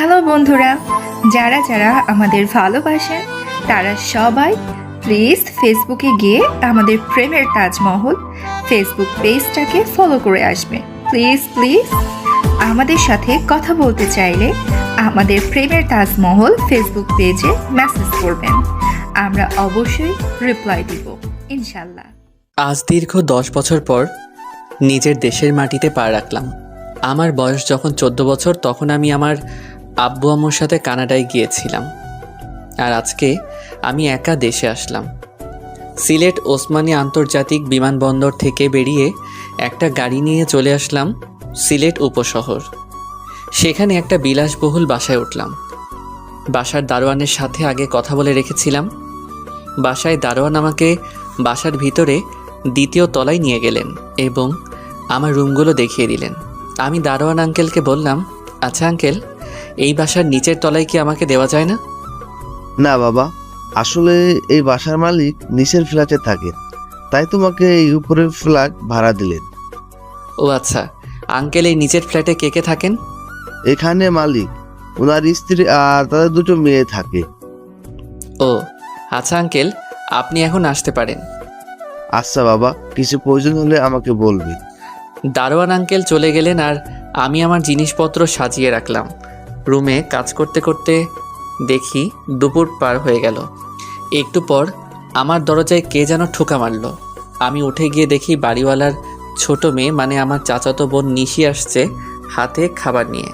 Hello বন্ধুরা, যারা যারা আমাদের ভালোবাসেন তারা সবাই প্লিজ ফেসবুকে গিয়ে আমাদের প্রেমের তাজমহল ফেসবুক পেজটাকে ফলো করে আসবে। প্লিজ প্লিজ আমাদের সাথে কথা বলতে চাইলে আমাদের প্রেমের তাজমহল ফেসবুক পেজে মেসেজ করবেন, আমরা অবশ্যই রিপ্লাই দিব ইনশাল্লাহ। আজ দীর্ঘ 10 বছর পর নিজের দেশের মাটিতে পা রাখলাম। আমার বয়স যখন 14 বছর তখন আমি আমার আব্বু আম্মুর সাথে কানাডায় গিয়েছিলাম। আর আজকে আমি একা দেশে আসলাম। সিলেট ওসমানী আন্তর্জাতিক বিমানবন্দর থেকে বেরিয়ে একটা গাড়ি নিয়ে চলে আসলাম সিলেট উপশহর। সেখানে একটা বিলাসবহুল বাসায় উঠলাম। বাসার দারোয়ানের সাথে আগে কথা বলে রেখেছিলাম। বাসায় দারোয়ান আমাকে বাসার ভিতরে দ্বিতীয় তলায় নিয়ে গেলেন এবং আমার রুমগুলো দেখিয়ে দিলেন। আমি দারোয়ান আঙ্কেলকে বললাম, আচ্ছা আঙ্কেল, এই বাসার নিচের তলায় কি আমাকে দেওয়া যায় না? না বাবা, আসলে এই বাসার মালিক নিচের ফ্ল্যাটে থাকেন, তাই তোমাকে এই উপরের ফ্ল্যাট ভাড়া দিলেন। ও আচ্ছা, আঙ্কেল এই নিচের ফ্ল্যাটে কে কে থাকেন? এখানে মালিক, ওনার স্ত্রী আর তাদের দুটো মেয়ে থাকে। ও আচ্ছা আঙ্কেল, আপনি এখন আসতে পারেন। আচ্ছা বাবা, কিছু প্রয়োজন হলে আমাকে বলবি। দারোয়ান আঙ্কেল চলে গেলেন আর আমি আমার জিনিসপত্র সাজিয়ে রাখলাম। রুমে কাজ করতে করতে দেখি দুপুর পার হয়ে গেল। একটু পর আমার দরজায় কে যেন ঠোকা মারল। আমি উঠে গিয়ে দেখি বাড়িওয়ালার ছোট মেয়ে মানে আমার চাচাতো বোন নিশি আসছে হাতে খাবার নিয়ে।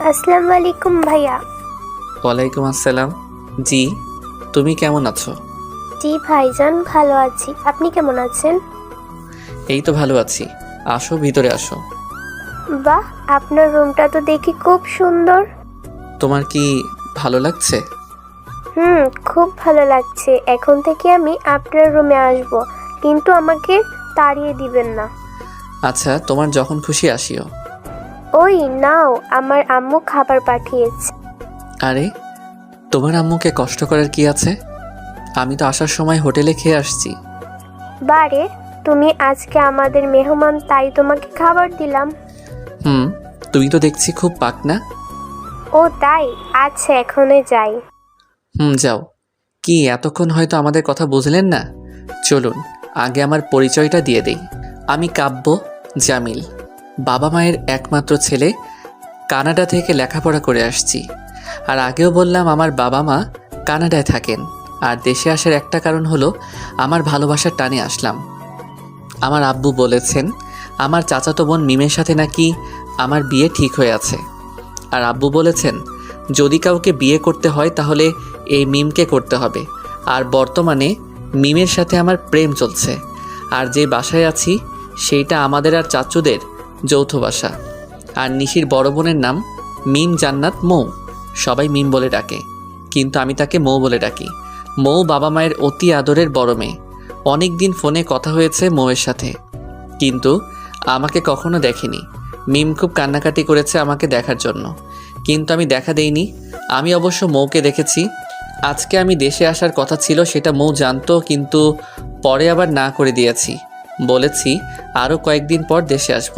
আসসালামু আলাইকুম ভাইয়া। ওয়ালাইকুম আসসালাম। জি, তুমি কেমন আছো? জি ভাইজান, ভালো আছি, আপনি কেমন আছেন? এই তো ভালো আছি, আসো ভিতরে আসো। বাহ, আপনার রুমটা তো দেখি খুব সুন্দর। তোমার কি ভালো লাগছে? খুব ভালো লাগছে। এখন থেকে আমি আপনার রুমে আসব, কিন্তু আমাকে তাড়িয়ে দিবেন না। আচ্ছা, তোমার যখন খুশি আসিও। ওই নাও, আমার আম্মু খাবার পাঠিয়েছে। আরে, তোমার আম্মুকে কষ্ট করার কি আছে? আমি তো আসার সময় হোটেলে খেয়ে আসছি। বারে, তুমি আজকে আমাদের মেহমান, তাই তোমাকে খাবার দিলাম। তুমি তো দেখছি খুব পাকনা। ও তাই? আচ্ছা, এখনই যাই। যাও। কি এতক্ষণ হয়তো আমাদের কথা বুঝলেন না? চলুন আগে আমার পরিচয়টা দিয়ে দেই। আমি কাব্য জামিল, বাবা মায়ের একমাত্র ছেলে। কানাডা থেকে লেখাপড়া করে আসছি। আর আগেও বললাম আমার বাবা মা কানাডায় থাকেন। আর দেশে আসার একটা কারণ হলো আমার ভালোবাসার টানে আসলাম। আমার আব্বু বলেছেন আমার চাচাতো বোন মিমের সাথে নাকি আমার বিয়ে ঠিক হয়ে আছে। আর আব্বু বলেছেন যদি কাউকে বিয়ে করতে হয় তাহলে এই মিমকে করতে হবে। আর বর্তমানে মিমের সাথে আমার প্রেম চলছে। আর যে বাসায় আছি সেইটা আমাদের আর চাচুদের যৌথ বাসা। আর নিশির বড় বোনের নাম মিম জান্নাত মৌ। সবাই মিম বলে ডাকে, কিন্তু আমি তাকে মৌ বলে ডাকি। মৌ বাবা মায়ের অতি আদরের বড় মেয়ে। অনেক দিন ফোনে কথা হয়েছে মৌয়ের সাথে, কিন্তু আমাকে কখনো দেখেনি। মিম খুব কান্নাকাটি করেছে আমাকে দেখার জন্য, কিন্তু আমি দেখা দেইনি। আমি অবশ্য মৌকে দেখেছি। আজকে আমি দেশে আসার কথা ছিল, সেটা মৌ জানতো, কিন্তু পরে আবার না করে দিয়েছি। বলেছি আরও কয়েকদিন পর দেশে আসব,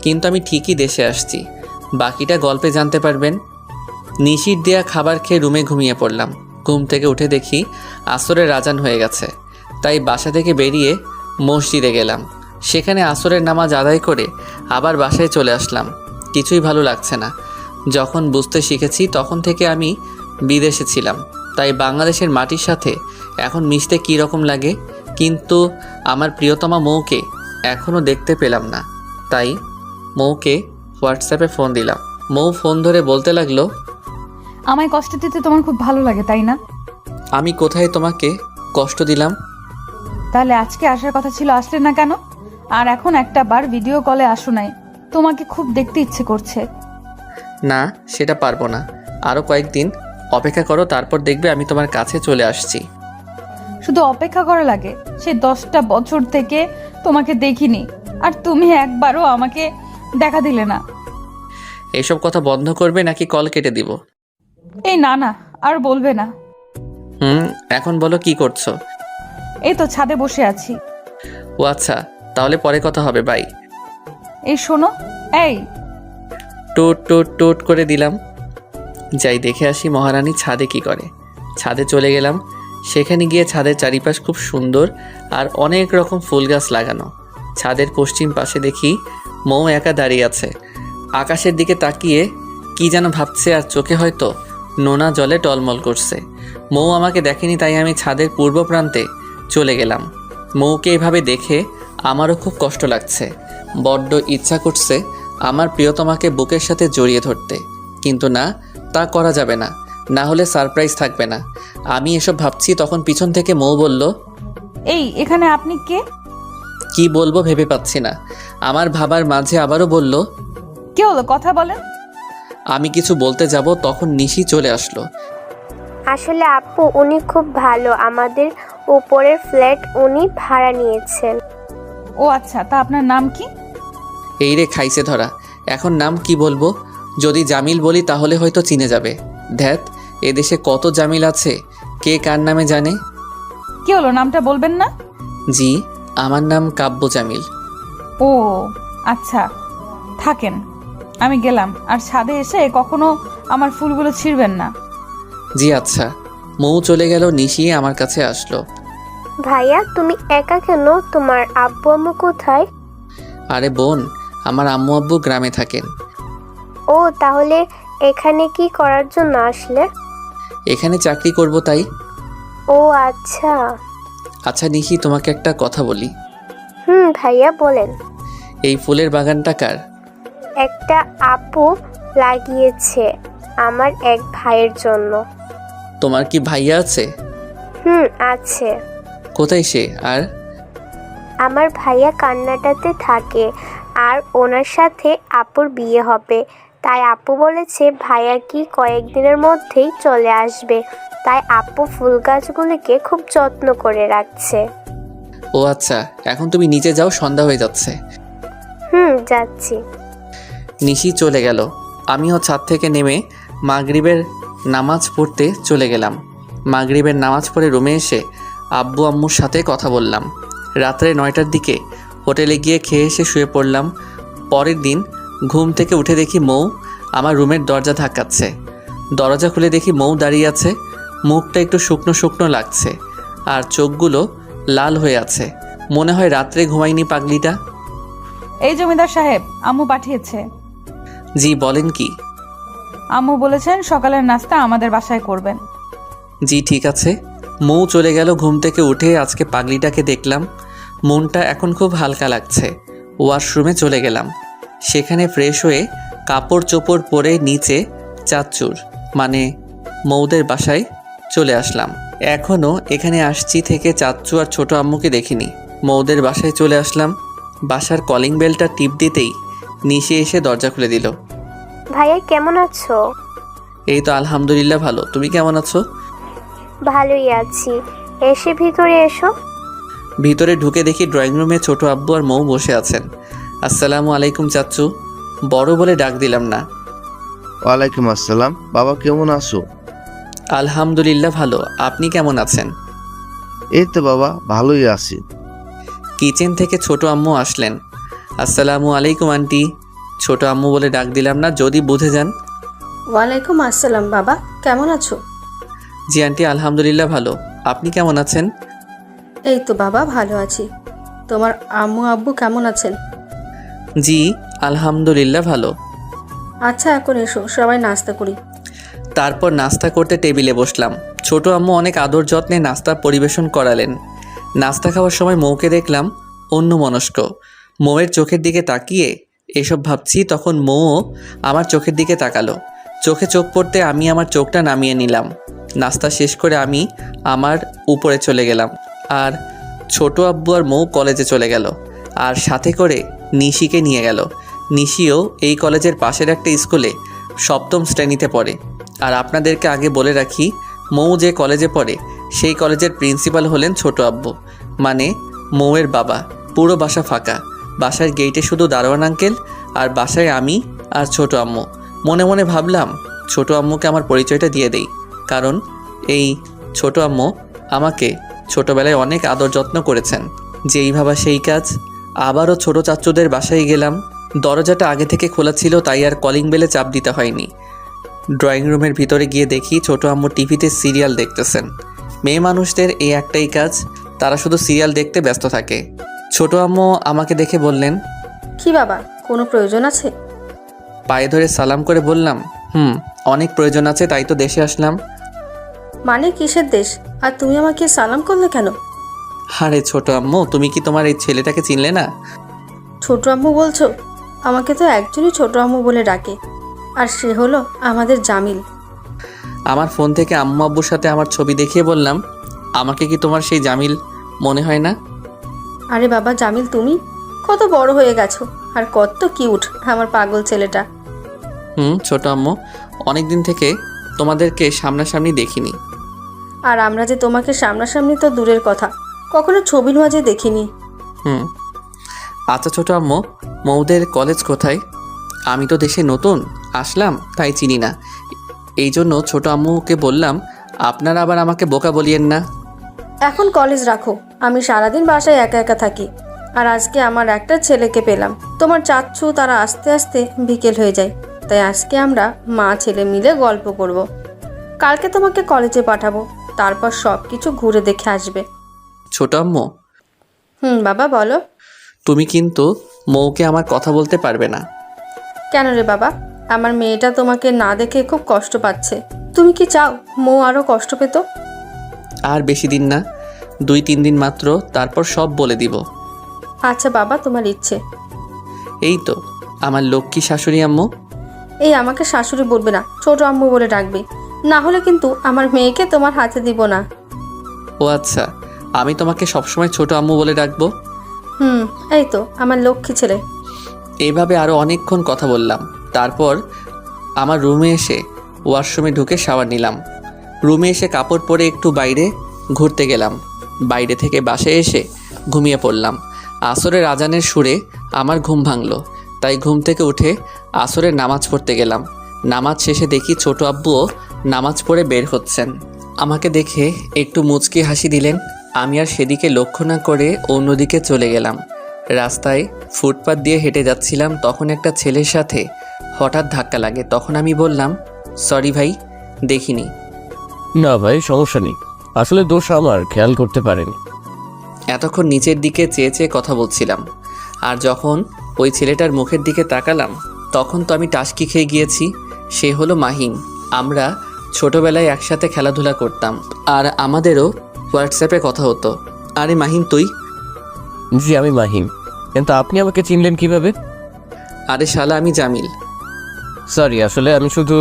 কিন্তু আমি ঠিকই দেশে আসছি। বাকিটা গল্পে জানতে পারবেন। নিশির দেয়া খাবার খেয়ে রুমে ঘুমিয়ে পড়লাম। ঘুম থেকে উঠে দেখি আসরের আজান হয়ে গেছে, তাই বাসা থেকে বেরিয়ে মসজিদে গেলাম। সেখানে আসরের নামাজ আদায় করে আবার বাসায় চলে আসলাম। কিছুই ভালো লাগছে না। যখন বুঝতে শিখেছি তখন থেকে আমি বিদেশে ছিলাম, তাই বাংলাদেশের মাটির সাথে এখন মিশতে কী রকম লাগে। কিন্তু আমার প্রিয়তমা মৌকে এখনও দেখতে পেলাম না, তাই মৌকে হোয়াটসঅ্যাপে ফোন দিলাম। মৌ ফোন ধরে বলতে লাগলো, আমায় কষ্ট দিতে তোমার খুব ভালো লাগে তাই না? আমি কোথায় তোমাকে কষ্ট দিলাম? তাহলে আজকে আসার কথা ছিল, আসলে না কেন? আর এখন একটা বার ভিডিও কলে আসো নাই, তোমাকে খুব দেখতে ইচ্ছে করছে। না, সেটা পারবো না। আরও কয়েকদিন অপেক্ষা করো, তারপর দেখবে আমি তোমার কাছে চলে আসছি। শুধু অপেক্ষা করা লাগে? সে 10টা বছর থেকে তোমাকে দেখিনি, আর তুমি একবারও আমাকে দেখা দিলে না। এসব কথা বন্ধ করবে নাকি কল কেটে দিব? এই না না, আর বলবে না। এখন বলো কি করছো? এই তো ছাদে বসে আছি। ও আচ্ছা, তাহলে পরে কথা হবে, বাই। এই শোনো, এই টোট টোট টোট করে দিলাম। যাই দেখে আসি মহারানী ছাদে কি করে। ছাদে চলে গেলাম। সেখানে গিয়ে ছাদের চারিপাশ খুব সুন্দর আর অনেক রকম ফুল গাছ লাগানো। ছাদের পশ্চিম পাশে দেখি মৌ একা দাঁড়িয়ে আছে, আকাশের দিকে তাকিয়ে কি যেন ভাবছে, আর চোখে হয়তো নোনা জলে টলমল করছে। মৌ আমাকে দেখেনি, তাই আমি ছাদের পূর্ব প্রান্তে চলে গেলাম। মৌকে এভাবে দেখে আমারও খুব কষ্ট লাগছে। বড্ড ইচ্ছা করছে আমার প্রিয়তমাকে বুকের সাথে জড়িয়ে ধরতে, কিন্তু না, তা করা যাবে না, না হলে সারপ্রাইজ থাকবে না। আমি এসব ভাবছি, তখন পিছন থেকে মৌ বলল, এই এখানে আপনি কে? কি বলবো ভেবে পাচ্ছি না। আমার ভাবার মাঝে আবারও বলল, কি হলো, কথা বলেন। আমি কিছু বলতে যাব, তখন নিশি চলে আসলো। আসলে আপু উনি খুব ভালো, আমাদের উপরের ফ্ল্যাট উনি ভাড়া নিয়েছেন। ও আচ্ছা, তা আপনার নাম কি? এই রে খাইছে ধরা, এখন নাম কি বলবো? যদি জামিল বলি তাহলে হয়তো চিনে যাবে। ধ্যাত, এদেশে কত জামিল আছে, কে কার নামে জানে। কি হলো, নামটা বলবেন না? জি, আমার নাম কাব্য জামিল। ও আচ্ছা, থাকেন, আমি গেলাম। আর ছাদে এসে কখনো আমার ফুলগুলো ছিঁড়বেন না। জি আচ্ছা। মৌ চলে গেল। নিশি আমার কাছে আসলো। ভাইয়া তুমি একা কেন? তোমার আব্বু আম্মু কোথায়? আরে বোন, আমার আম্মু আব্বু গ্রামে থাকেন। ও তাহলে এখানে কি করার জন্য আসলে? এখানে চাকরি করব তাই। ও আচ্ছা। আচ্ছা নিশি, তোমাকে একটা কথা বলি। ভাইয়া বলেন। এই ফুলের বাগানটা কার? একটা আপু লাগিয়েছে আমার এক ভাইয়ের জন্য। তোমার কি ভাইয়া আছে? আছে। কোথায় সে? আর আমার ভাইয়া কান্নাটাতে থাকে, আর ওনার সাথে আপুর বিয়ে হবে। তাই আপু বলেছে ভাইয়া কি কয়েকদিনের মধ্যেই চলে আসবে, তাই আপু ফুল গাছগুলিকে খুব যত্ন করে রাখছে। ও আচ্ছা, এখন তুমি নিচে যাও, সন্ধ্যা হয়ে যাচ্ছে। যাচ্ছি। নিশি চলে গেল। আমিও ছাদ থেকে নেমে মাগরিবের নামাজ পড়তে চলে গেলাম। মাগরিবের নামাজ পড়ে রুমে এসে আব্বু আম্মুর সাথে কথা বললাম। রাত্রে 9টার দিকে হোটেলে গিয়ে খেয়ে এসে শুয়ে পড়লাম। পরের দিন ঘুম থেকে উঠে দেখি মৌ আমার রুমের দরজা ধাক্কাচ্ছে। দরজা খুলে দেখি মৌ দাঁড়িয়ে আছে। মুখটা একটু শুকনো শুকনো লাগছে, আর চোখগুলো লাল হয়ে আছে। মনে হয় রাত্রে ঘুমায়নি পাগলিটা। এই জমিদার সাহেব, আম্মু পাঠিয়েছে। জি বলেন কি? আম্মু বলেছেন সকালের নাস্তা আমাদের বাসায় করবেন। জি ঠিক আছে। মৌ চলে গেল। ঘুম থেকে উঠে আজকে পাগলিটাকে দেখলাম। মনটা এখন খুব হালকা লাগছে। ওয়াশরুমে চলে গেলাম। সেখানে ফ্রেশ হয়ে কাপড় চোপড় পরে নিচে চাচ্চুর মানে মৌদের বাসায় চলে আসলাম। এখনও এখানে আসছি থেকে চাচ্চু আর ছোট আম্মুকে দেখিনি। মৌদের বাসায় চলে আসলাম। বাসার কলিং বেলটা টিপ দিতেই নিশে এসে দরজা খুলে দিল। ভাইয়া কেমন আছো? এই তো আলহামদুলিল্লাহ ভালো। তুমি কেমন আছো? ভালোই আছি। এসে ভিতরে এসো। ভিতরে ঢুকে দেখি ড্রয়িং রুমে ছোট আব্বু আর মৌ বসে আছেন। আসসালামু আলাইকুম চাচ্চু, বড় বলে ডাক দিলাম না। ওয়ালাইকুম আসসালাম। বাবা কেমন আছো? আলহামদুলিল্লাহ ভালো। আপনি কেমন আছেন? এই তো বাবা ভালোই আছি। কিচেন থেকে ছোট আম্মু আসলেন। আসসালামু আলাইকুম আন্টি। ছোট আম্মু বলে ডাক দিলাম না, যদি বুঝে যান। ওয়ালাইকুম আসসালাম। বাবা কেমন আছো? জি আন্টি আলহামদুলিল্লাহ ভালো। আপনি কেমন আছেন? এই তো বাবা ভালো আছি। তোমার আম্মু আব্বু কেমন আছেন? জি আলহামদুলিল্লাহ ভালো। আচ্ছা এখন এসো, সবাই নাস্তা করি। তারপর নাস্তা করতে টেবিলে বসলাম। ছোট আম্মু অনেক আদর যত্নে নাস্তা পরিবেশন করালেন। নাস্তা খাওয়ার সময় মৌকে দেখলাম অন্যমনস্ক। মৌয়ের চোখের দিকে তাকিয়ে এসব ভাবছি, তখন মৌও আমার চোখের দিকে তাকালো। চোখে চোখ পড়তে আমি আমার চোখটা নামিয়ে নিলাম। নাস্তা শেষ করে আমি আমার উপরে চলে গেলাম, আর ছোট আব্বু আর মৌ কলেজে চলে গেল, আর সাথে করে নিশিকে নিয়ে গেল। নিশিও এই কলেজের পাশের একটা স্কুলে 7ম শ্রেণীতে পড়ে। আর আপনাদেরকে আগে বলে রাখি, মৌ যে কলেজে পড়ে সেই কলেজের প্রিন্সিপাল হলেন ছোট আব্বু, মানে মৌয়ের বাবা। পুরো বাসা ফাঁকা। বাসার গেইটে শুধু দারোয়ান আঙ্কেল, আর বাসায় আমি আর ছোট আম্মু। মনে মনে ভাবলাম ছোট আম্মুকে আমার পরিচয়টা দিয়ে দেই, কারণ এই ছোট আম্মু আমাকে ছোটবেলায় অনেক আদর যত্ন করেছেন। যেই ভাবা সেই কাজ। আবারও ছোট চাচ্চুদের বাসায় গেলাম। দরজাটা আগে থেকে খোলা ছিল, তাই আর কলিং বেলে চাপ দিতে হয়নি। ড্রয়িং রুমের ভিতরে গিয়ে দেখি ছোট আম্মু টিভিতে সিরিয়াল দেখতেছেন। মেয়ে মানুষদের এই একটাই কাজ, তারা শুধু সিরিয়াল দেখতে ব্যস্ত থাকে। ছোট আম্মু আমাকে দেখে বললেন, কি বাবা, কোনো প্রয়োজন আছে? পায়ে ধরে সালাম করে বললাম, অনেক প্রয়োজন আছে, তাই তো দেশে আসলাম। মানে কিসের দেশ? আর তুমি আমাকে সালাম করলে কেন? আরে ছোট আম্মু, তুমি কি তোমার এই ছেলেটাকে চিনলে না? ছোট আম্মু বলছো? আমাকে তো একজনই ছোট আম্মু বলে ডাকে, আর সে হলো আমাদের জামিল। আমার ফোন থেকে আম্মু আব্বুর সাথে আমার ছবি দেখিয়ে বললাম, আমাকে কি তোমার সেই জামিল মনে হয় না? আরে বাবা জামিল, তুমি কত বড় হয়ে গেছো, আর কত কিউট আমার পাগল ছেলেটা। ছোট আম্মু, অনেক দিন থেকে তোমাদেরকে সামনাসামনি দেখিনি। আর আমরা যে তোমাকে সামনাসামনি তো দূরের কথা, কখনো ছবির মাঝে দেখিনি। আচ্ছা ছোট আম্মু, মৌদের কলেজ কোথায়? আমি তো দেশে নতুন আসলাম, তাই চিনি না। এই জন্য ছোট আম্মুকে বললাম, আপনারা আবার আমাকে বোকা বলিয়েন না। এখন কলেজ রাখো, আমি সারাদিন বাসায় একা একা থাকি। আর আজকে আমার একটা ছেলেকে পেলাম, তোমার চাচ্ছু তারা আস্তে আস্তে বিকেল হয়ে যায়, তাই আজকে আমরা মা ছেলে মিলে গল্প করব। কালকে তোমাকে কলেজে পাঠাবো, তারপর সব কিছু ঘুরে দেখে আসবে। ছোট আম্মু, বাবা বলো। তুমি কিন্তু মৌকে আমার কথা বলতে পারবে না। কেন রে বাবা? আমার মেয়েটা তোমাকে না দেখে খুব কষ্ট পাচ্ছে। তুমি কি চাও মৌ আরও কষ্ট পেত? আর বেশি দিন না, 2-3 দিন মাত্র, তারপর সব বলে দিব। আচ্ছা বাবা, তোমার ইচ্ছে। এই তো আমার লক্ষ্মী শাশুড়ি আম্মু। এই আমাকে শাশুড়ি বলবে না, ছোট আম্মু বলে ডাকবে, না হলে কিন্তু আমার মেয়েকে তোমার হাতে দিব না। ও আচ্ছা, আমি তোমাকে সবসময় ছোট আম্মু বলে ডাকবো? এই তো আমার লক্ষ্মী ছেলে। এইভাবে আরও অনেকক্ষণ কথা বললাম। তারপর আমার রুমে এসে ওয়াশরুমে ঢুকে শাওয়ার নিলাম। রুমে এসে কাপড় পরে একটু বাইরে ঘুরতে গেলাম। বাইরে থেকে বাসায় এসে ঘুমিয়ে পড়লাম। আসরের আজানের সুরে আমার ঘুম ভাঙলো, তাই ঘুম থেকে উঠে আসরের নামাজ পড়তে গেলাম। নামাজ শেষে দেখি ছোট আব্বুও নামাজ পড়ে বের হচ্ছেন। আমাকে দেখে একটু মুচকি হাসি দিলেন। আমি আর সেদিকে লক্ষ্য না করে অন্যদিকে চলে গেলাম। রাস্তায় ফুটপাত দিয়ে হেঁটে যাচ্ছিলাম, তখন একটা ছেলের সাথে হঠাৎ ধাক্কা লাগে। তখন আমি বললাম, সরি ভাই, দেখিনি। না ভাই, সমস্যা নেই, আসলে দোষ আমার, খেয়াল করতে পারেনি। এতক্ষণ নিচের দিকে চেয়ে চেয়ে কথা বলছিলাম, আর যখন ওই ছেলেটার মুখের দিকে তাকালাম তখন তো আমি টাসকি খেয়ে গিয়েছি। সে হলো মাহিম। আমরা ছোটবেলায় একসাথে খেলাধুলা করতাম, আর আমাদেরও হোয়াটসঅ্যাপে কথা হতো। আরে মাহিম তুই? জি আমি মাহিম, কিন্তু আপনি আমাকে চিনলেন কিভাবে? আরে শালা, আমি জামিল। সরি, আসলে আমি শুধু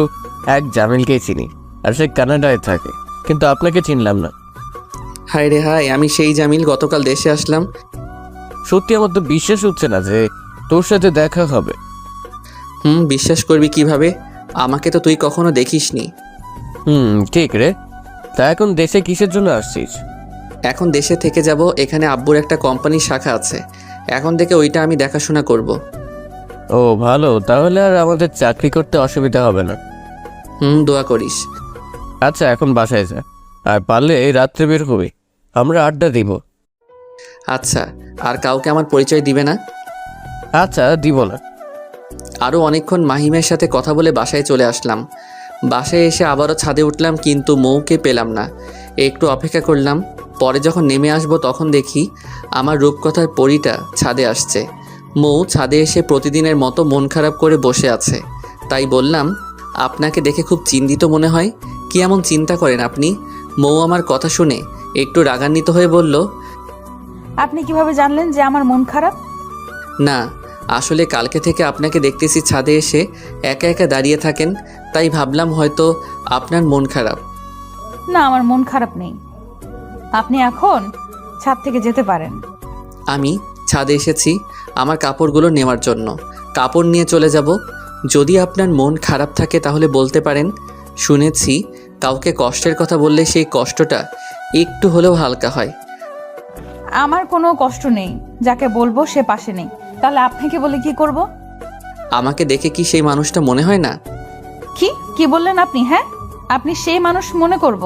এক জামিলকেই চিনি, আর সে কানাডায় থাকে, কিন্তু আপনাকে চিনলাম না। হায় রে হায়, আমি সেই জামিল, গতকাল দেশে আসলাম। সত্যি আমার তো বিশ্বাস হচ্ছে না যে তোর সাথে দেখা হবে। বিশ্বাস করবি কিভাবে? আমাকে তো তুই কখনো দেখিসনি। ঠিক রে। তা এখন দেশে কিসের জন্য আসছিস? এখন দেশে থেকে যাব, এখানে আব্বুর একটা কোম্পানির শাখা আছে, এখন থেকে ওইটা আমি দেখাশোনা করব। ও ভালো, তাহলে আর আমাদের চাকরি করতে অসুবিধা হবে না। দোয়া করিস। আচ্ছা এখন বাসায় যা, আর পারলে এই রাত্রে বের হবি, আমরা আড্ডা দিব। আচ্ছা, আর কাউকে আমার পরিচয় দিবে না? আচ্ছা দিব না। আরও অনেকক্ষণ মাহিমের সাথে কথা বলে বাসায় চলে আসলাম। বাসায় এসে আবারও ছাদে উঠলাম, কিন্তু মৌকে পেলাম না। একটু অপেক্ষা করলাম, পরে যখন নেমে আসবো তখন দেখি আমার রূপকথার পরীটা ছাদে আসছে। মৌ ছাদে এসে প্রতিদিনের মতো মন খারাপ করে বসে আছে। তাই বললাম, আপনাকে দেখে খুব চিন্তিত মনে হয়, কি এমন চিন্তা করেন আপনি? মৌ আমার কথা শুনে একটু রাগান্বিত হয়ে বলল, আপনি কিভাবে জানলেন যে আমার মন খারাপ? না, আসলে কালকে থেকে আপনাকে দেখতেছি ছাদে এসে একা একা দাঁড়িয়ে থাকেন, তাই ভাবলাম হয়তো আপনার মন খারাপ। না, আমার মন খারাপ নেই। আপনি এখন ছাদ থেকে যেতে পারেন। আমি ছাদে এসেছি আমার কাপড়গুলো নেওয়ার জন্য, কাপড় নিয়ে চলে যাব। যদি আপনার মন খারাপ থাকে তাহলে বলতে পারেন। শুনেছি কাউকে কষ্টের কথা বললে সেই কষ্টটা একটু হলেও হালকা হয়। আমার কোনো কষ্ট নেই, যাকে বলবো সে পাশে নেই, তাহলে আপনাকে বলে কি করব? আমাকে দেখে কি সেই মানুষটা মনে হয় না? কি বললেন আপনি? হ্যাঁ, আপনি সেই মানুষ মনে করব?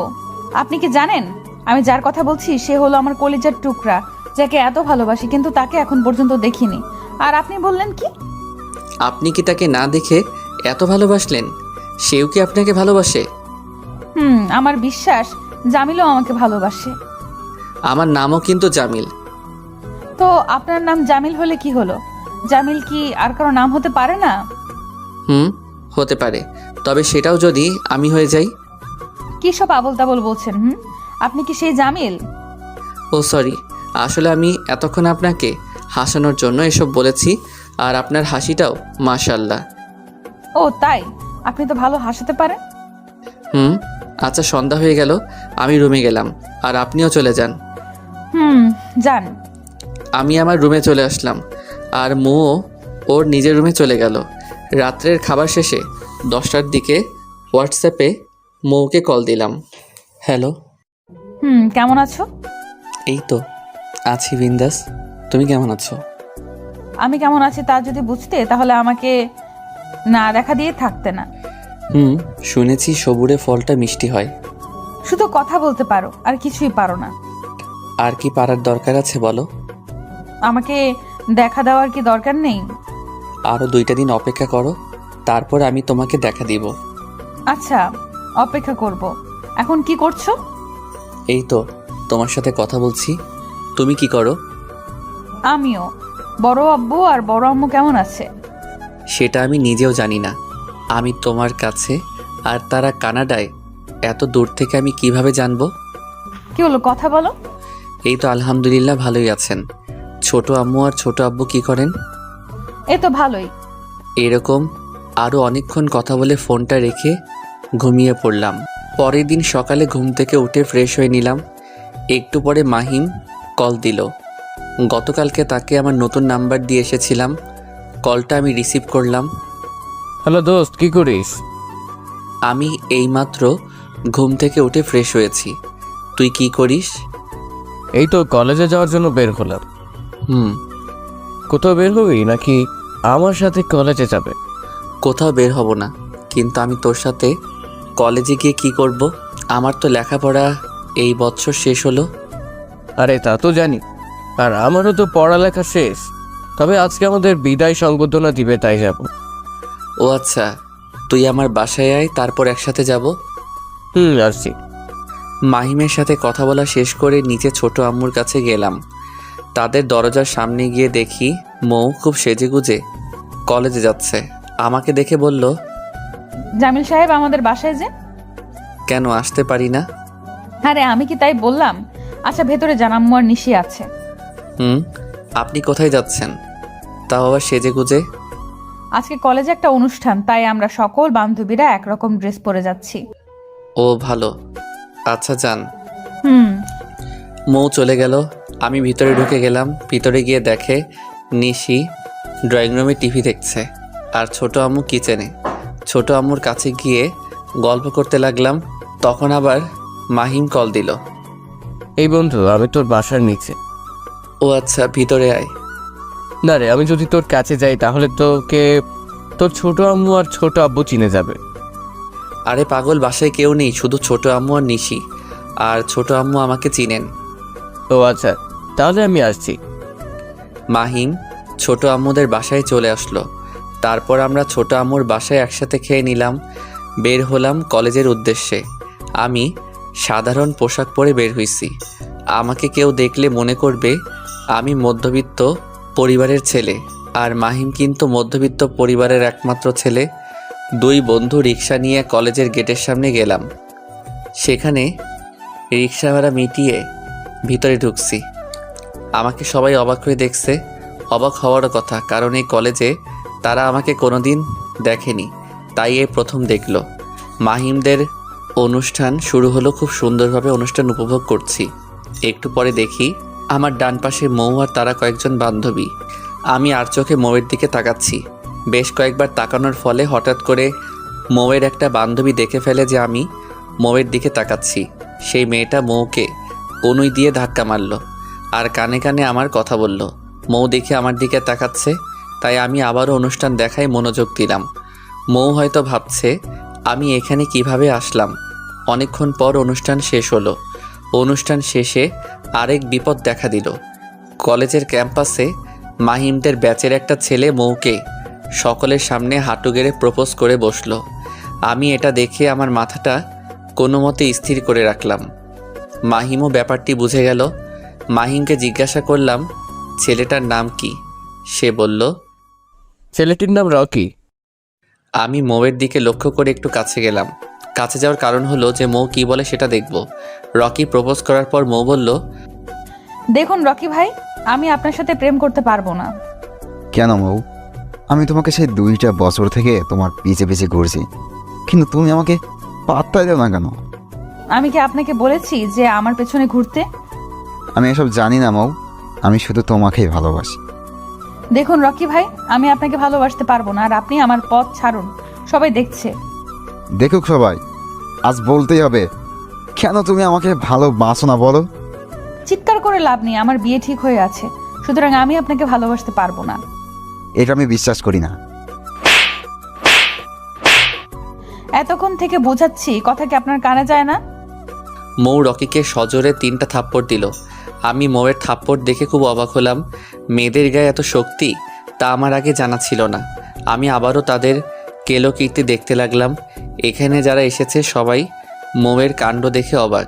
আপনি কি জানেন আমি যার কথা বলছি সে হলো আমার কলিজার টুকরা, যাকে এত ভালোবাসি, কিন্তু তাকে এখন পর্যন্ত দেখিনি। আর আপনি বললেন কি? আপনি কি তাকে না দেখে এত ভালোবাসলেন? সেও কি আপনাকে ভালোবাসে? আমার বিশ্বাস জামিলও আমাকে ভালোবাসে। আমার নামও কিন্তু জামিল। তো আপনার নাম জামিল হলে কি হলো? জামিল কি আর কারো নাম হতে পারে না? হতে পারে, তবে সেটাও যদি আমি হয়ে যাই। কি সব আবোল তাবোল বলছেন? আপনি কি সেই জামিল? ও সরি, আসলে আমি এতক্ষণ আপনাকে হাসানোর জন্য এসব বলেছি, আর আপনার হাসিটাও মাশাআল্লাহ। ও তাই? আপনি তো ভালো হাসাতে পারেন। আচ্ছা, সন্ধ্যা হয়ে গেল, আমি রুমে গেলাম, আর আপনিও চলে যান। যান। আমি আমার রুমে চলে আসলাম, আর মৌ ওর নিজের রুমে চলে গেল। রাত্রের খাবার শেষে 10টার দিকে হোয়াটসঅ্যাপে মৌকে কল দিলাম। হ্যালো। কেমন আছো? এই তো আছি বিন্দাস, তুমি কেমন আছো? আমি কেমন আছি তা যদি বুঝতে তাহলে আমাকে না দেখা দিয়ে থাকতে না। শুনেছি সবুরে ফলটা মিষ্টি হয়। শুধু কথা বলতে পারো আর কিছুই পারো না। আর কি পারার দরকার আছে বলো? আমাকে দেখা দেওয়ার কি দরকার নেই? আরও 2টা দিন অপেক্ষা করো, তারপর আমি তোমাকে দেখা দিব। আচ্ছা, অপেক্ষা করব। এখন কি করছো? এই তো তোমার সাথে কথা বলছি। তুমি কি করো? আমিও। বড় আব্বু আর বড় আম্মু কেমন আছে? সেটা আমি নিজেও জানি না। আমি তোমার কাছে আর তারা কানাডায়, এত দূর থেকে আমি কিভাবে জানবো? কি হলো, কথা বলো। এই তো আলহামদুলিল্লাহ ভালোই আছেন। ছোট আম্মু আর ছোট আব্বু কি করেন? এই তো ভালোই। এরকম আরও অনেকক্ষণ কথা বলে ফোনটা রেখে ঘুমিয়ে পড়লাম। পরের দিন সকালে ঘুম থেকে উঠে ফ্রেশ হয়ে নিলাম। একটু পরে মাহিম কল দিল। গতকালকে তাকে আমার নতুন নাম্বার দিয়ে এসেছিলাম। কলটা আমি রিসিভ করলাম। হ্যালো দোস্ত, কি করিস? আমি এইমাত্র ঘুম থেকে উঠে ফ্রেশ হয়েছি। তুই কি করিস? এই তো কলেজে যাওয়ার জন্য বের হলাম। কোথাও বের হবি নাকি আমার সাথে কলেজে যাবে? কোথাও বের হব না, কিন্তু আমি তোর সাথে কলেজে গিয়ে কি করব? আমার তো লেখাপড়া এই বছর শেষ হলো। আরে তা তো জানি, আর আমারও তো পড়ালেখা শেষ। তবে আজকে আমাদের বিদায় সংবর্ধনা দিবে, তাই যাব। ও আচ্ছা, তুই আমার বাসায় আয়, তারপর একসাথে যাব। আসছি। মাহিমের সাথে কথা বলা শেষ করে নিচে ছোট আম্মুর কাছে গেলাম। তাদের দরজার সামনে গিয়ে দেখি মৌ খুব সেজেগুজে কলেজে যাচ্ছে। আমাকে দেখে বলল, জামিল সাহেব আমাদের বাসায় যে। কেন আসতে পারি না? আরে আমি কি তাই বললাম? আচ্ছা, ভেতরে যান, আম্মু আর নিশি আছে। আপনি কোথায় যাচ্ছেন, তাও আবার সেজেগুজে? আজকে কলেজে একটা অনুষ্ঠান, তাই আমরা সকল বান্ধবীরা একরকম ড্রেস পরে যাচ্ছি। ও ভালো, আচ্ছা যান। হুম মৌ চলে গেল। আমি ভিতরে ঢুকে গেলাম। ভিতরে গিয়ে দেখে নিশি ড্রয়িং রুমে টিভি দেখছে, আর ছোট আম্মু কিচেনে। ছোট আম্মুর কাছে গিয়ে গল্প করতে লাগলাম। তখন আবার মাহিম কল দিল। এই বন্ধু, আমি তোর বাসার নিচে। ও আচ্ছা, ভিতরে আয়। না রে, আমি যদি তোর কাছে যাই তাহলে তোকে তোর ছোট আম্মু আর ছোট আব্বু চিনে যাবে। আরে পাগল, বাসায় কেউ নেই, শুধু ছোট আম্মু আর নিশি। আর ছোট আম্মু আমাকে চিনেন। ও আচ্ছা, তাহলে আমি আসছি। মাহিম ছোট আম্মুদের বাসায় চলে আসলো। তারপর আমরা ছোট আম্মুর বাসায় একসাথে খেয়ে নিলাম। বের হলাম কলেজের উদ্দেশ্যে। আমি সাধারণ পোশাক পরে বের হইছি। আমাকে কেউ দেখলে মনে করবে আমি মধ্যবিত্ত পরিবারের ছেলে, আর মাহিম কিন্তু মধ্যবিত্ত পরিবারের একমাত্র ছেলে। 2 বন্ধু রিক্সা নিয়ে কলেজের গেটের সামনে গেলাম। সেখানে রিক্সা ভাড়া মিটিয়ে ভিতরে ঢুকছি। আমাকে সবাই অবাক হয়ে দেখছে। অবাক হওয়ারও কথা, কারণ এই কলেজে তারা আমাকে কোনোদিন দেখেনি, তাই এই প্রথম দেখলো। মাহিমদের অনুষ্ঠান শুরু হলো। খুব সুন্দরভাবে অনুষ্ঠান উপভোগ করছি। একটু পরে দেখি আমার ডান পাশে মৌ আর তারা কয়েকজন বান্ধবী। আমি আর চোখে মৌয়ের দিকে তাকাচ্ছি। বেশ কয়েকবার তাকানোর ফলে হঠাৎ করে মৌয়ের একটা বান্ধবী দেখে ফেলে যে আমি মৌয়ের দিকে তাকাচ্ছি। সেই মেয়েটা মৌকে কনুই দিয়ে ধাক্কা মারল, আর কানে কানে আমার কথা বলল। মৌ দেখে আমার দিকে তাকাচ্ছে, তাই আমি আবারও অনুষ্ঠান দেখায় মনোযোগ দিলাম। মৌ হয়তো ভাবছে আমি এখানে কিভাবে আসলাম। অনেকক্ষণ পর অনুষ্ঠান শেষ হলো। অনুষ্ঠান শেষে আরেক বিপদ দেখা দিল। কলেজের ক্যাম্পাসে মাহিমদের ব্যাচের একটা ছেলে মৌকে সকলের সামনে হাঁটু গেড়ে প্রপোজ করে বসলো। আমি এটা দেখে আমার মাথাটা কোনো মতে স্থির করে রাখলাম। মাহিমও ব্যাপারটি বুঝে গেল। মাহিমকে জিজ্ঞাসা করলাম ছেলেটার নাম কি। সে বলল, ছেলেটির নাম রকি। আমি মৌয়ের দিকে লক্ষ্য করে একটু কাছে গেলাম। কাছে যাওয়ার কারণ হলো যে মৌ কি বলে সেটা দেখব। রকি প্রপোজ করার পর মৌ বলল, দেখুন রকি ভাই, আমি আপনার সাথে প্রেম করতে পারবো না। কেন মৌ? আমি তোমাকে সেই 2টা বছর থেকে তোমার পিছে পিছে ঘুরছি, কিন্তু তুমি আমাকে পাত্তাই দাও না কেন? আমি কি আপনাকে বলেছি যে আমার পেছনে ঘুরতে? আমি এসব জানি না মৌ, আমি শুধু তোমাকেই ভালোবাসি। দেখুন রকি ভাই, আমি আপনাকে ভালোবাসতে পারবো না, আর আপনি আমার পথ ছাড়ুন। সবাই দেখছে। দেখুক সবাই, আজ বলতেই হবে। কেন তুমি আমাকে ভালোবাসো না বলো? চিৎকার করে লাভ নেই, আমার বিয়ে ঠিক হয়ে আছে, সুতরাং আমি আপনাকে ভালোবাসতে পারবো না। এটা আমি বিশ্বাস করি না। এতক্ষণ থেকে বোঝাচ্ছি, কথা কি আপনার কানে যায় না? মৌ রকিকে সজোরে 3টা থাপ্পড় দিল। আমি মৌয়ের থাপ্পড় দেখে খুব অবাক হলাম। মেয়েদের গায়ে এত শক্তি, তা আমার আগে জানা ছিল না। আমি আবারও তাদের কেলোকীর্তি দেখতে লাগলাম। এখানে যারা এসেছে সবাই মৌয়ের কাণ্ড দেখে অবাক।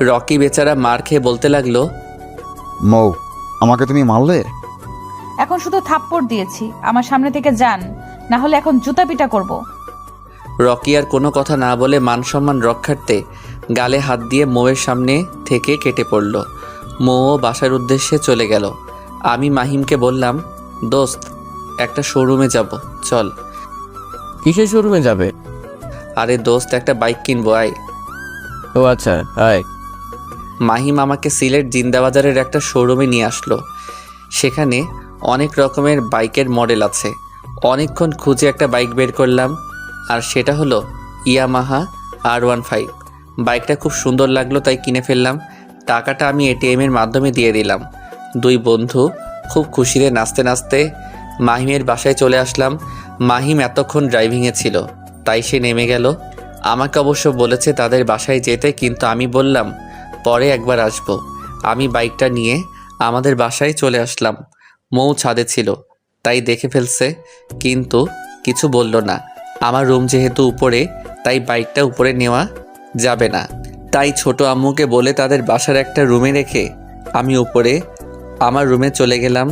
রকি বেচারা মার খেয়ে বলতে লাগলো, মৌ, আমাকে তুমি মারলে? এখন শুধু থাপ্পড় দিয়েছি, আমার সামনে থেকে যান, না হলে এখন জুতা পিটা করবো। রকি আর কোনো কথা না বলে মান সম্মান রক্ষার্থে গালে হাত দিয়ে মৌয়ের সামনে থেকে কেটে পড়ল। মৌও বাসার উদ্দেশ্যে চলে গেল। আমি মাহিমকে বললাম, দোস্ত, একটা শোরুমে যাব, চল। কিসের শোরুমে যাবে? আরে দোস্ত, একটা বাইক কিনবো, আয়। ও আচ্ছা, আয়। মাহিম আমাকে সিলেট জিন্দাবাজারের একটা শোরুমে নিয়ে আসলো। সেখানে অনেক রকমের বাইকের মডেল আছে। অনেকক্ষণ খুঁজে একটা বাইক বের করলাম, আর সেটা হলো ইয়ামাহা R15। বাইকটা খুব সুন্দর লাগলো, তাই কিনে ফেললাম। টাকাটা আমি ATM-এর মাধ্যমে দিয়ে দিলাম। 2 বন্ধু খুব খুশিতে নাচতে নাচতে মাহিমের বাসায় চলে আসলাম। মাহিম এতক্ষণ ড্রাইভিংয়ে ছিল, তাই সে নেমে গেল। আমাকে অবশ্য বলেছে তাদের বাসায় যেতে, কিন্তু আমি বললাম পরে একবার আসব। আমি বাইকটা নিয়ে আমাদের বাসায় চলে আসলাম। মৌ ছাদে ছিল, তাই দেখে ফেলছে, কিন্তু কিছু বলল না। আমার রুম যেহেতু উপরে, তাই বাইকটা উপরে নেওয়া যাবে না। তাই ছোট আম্মুকে বলে তাদের বাসার একটা রুমে রেখে আমি উপরে আমার রুমে চলে গেলাম।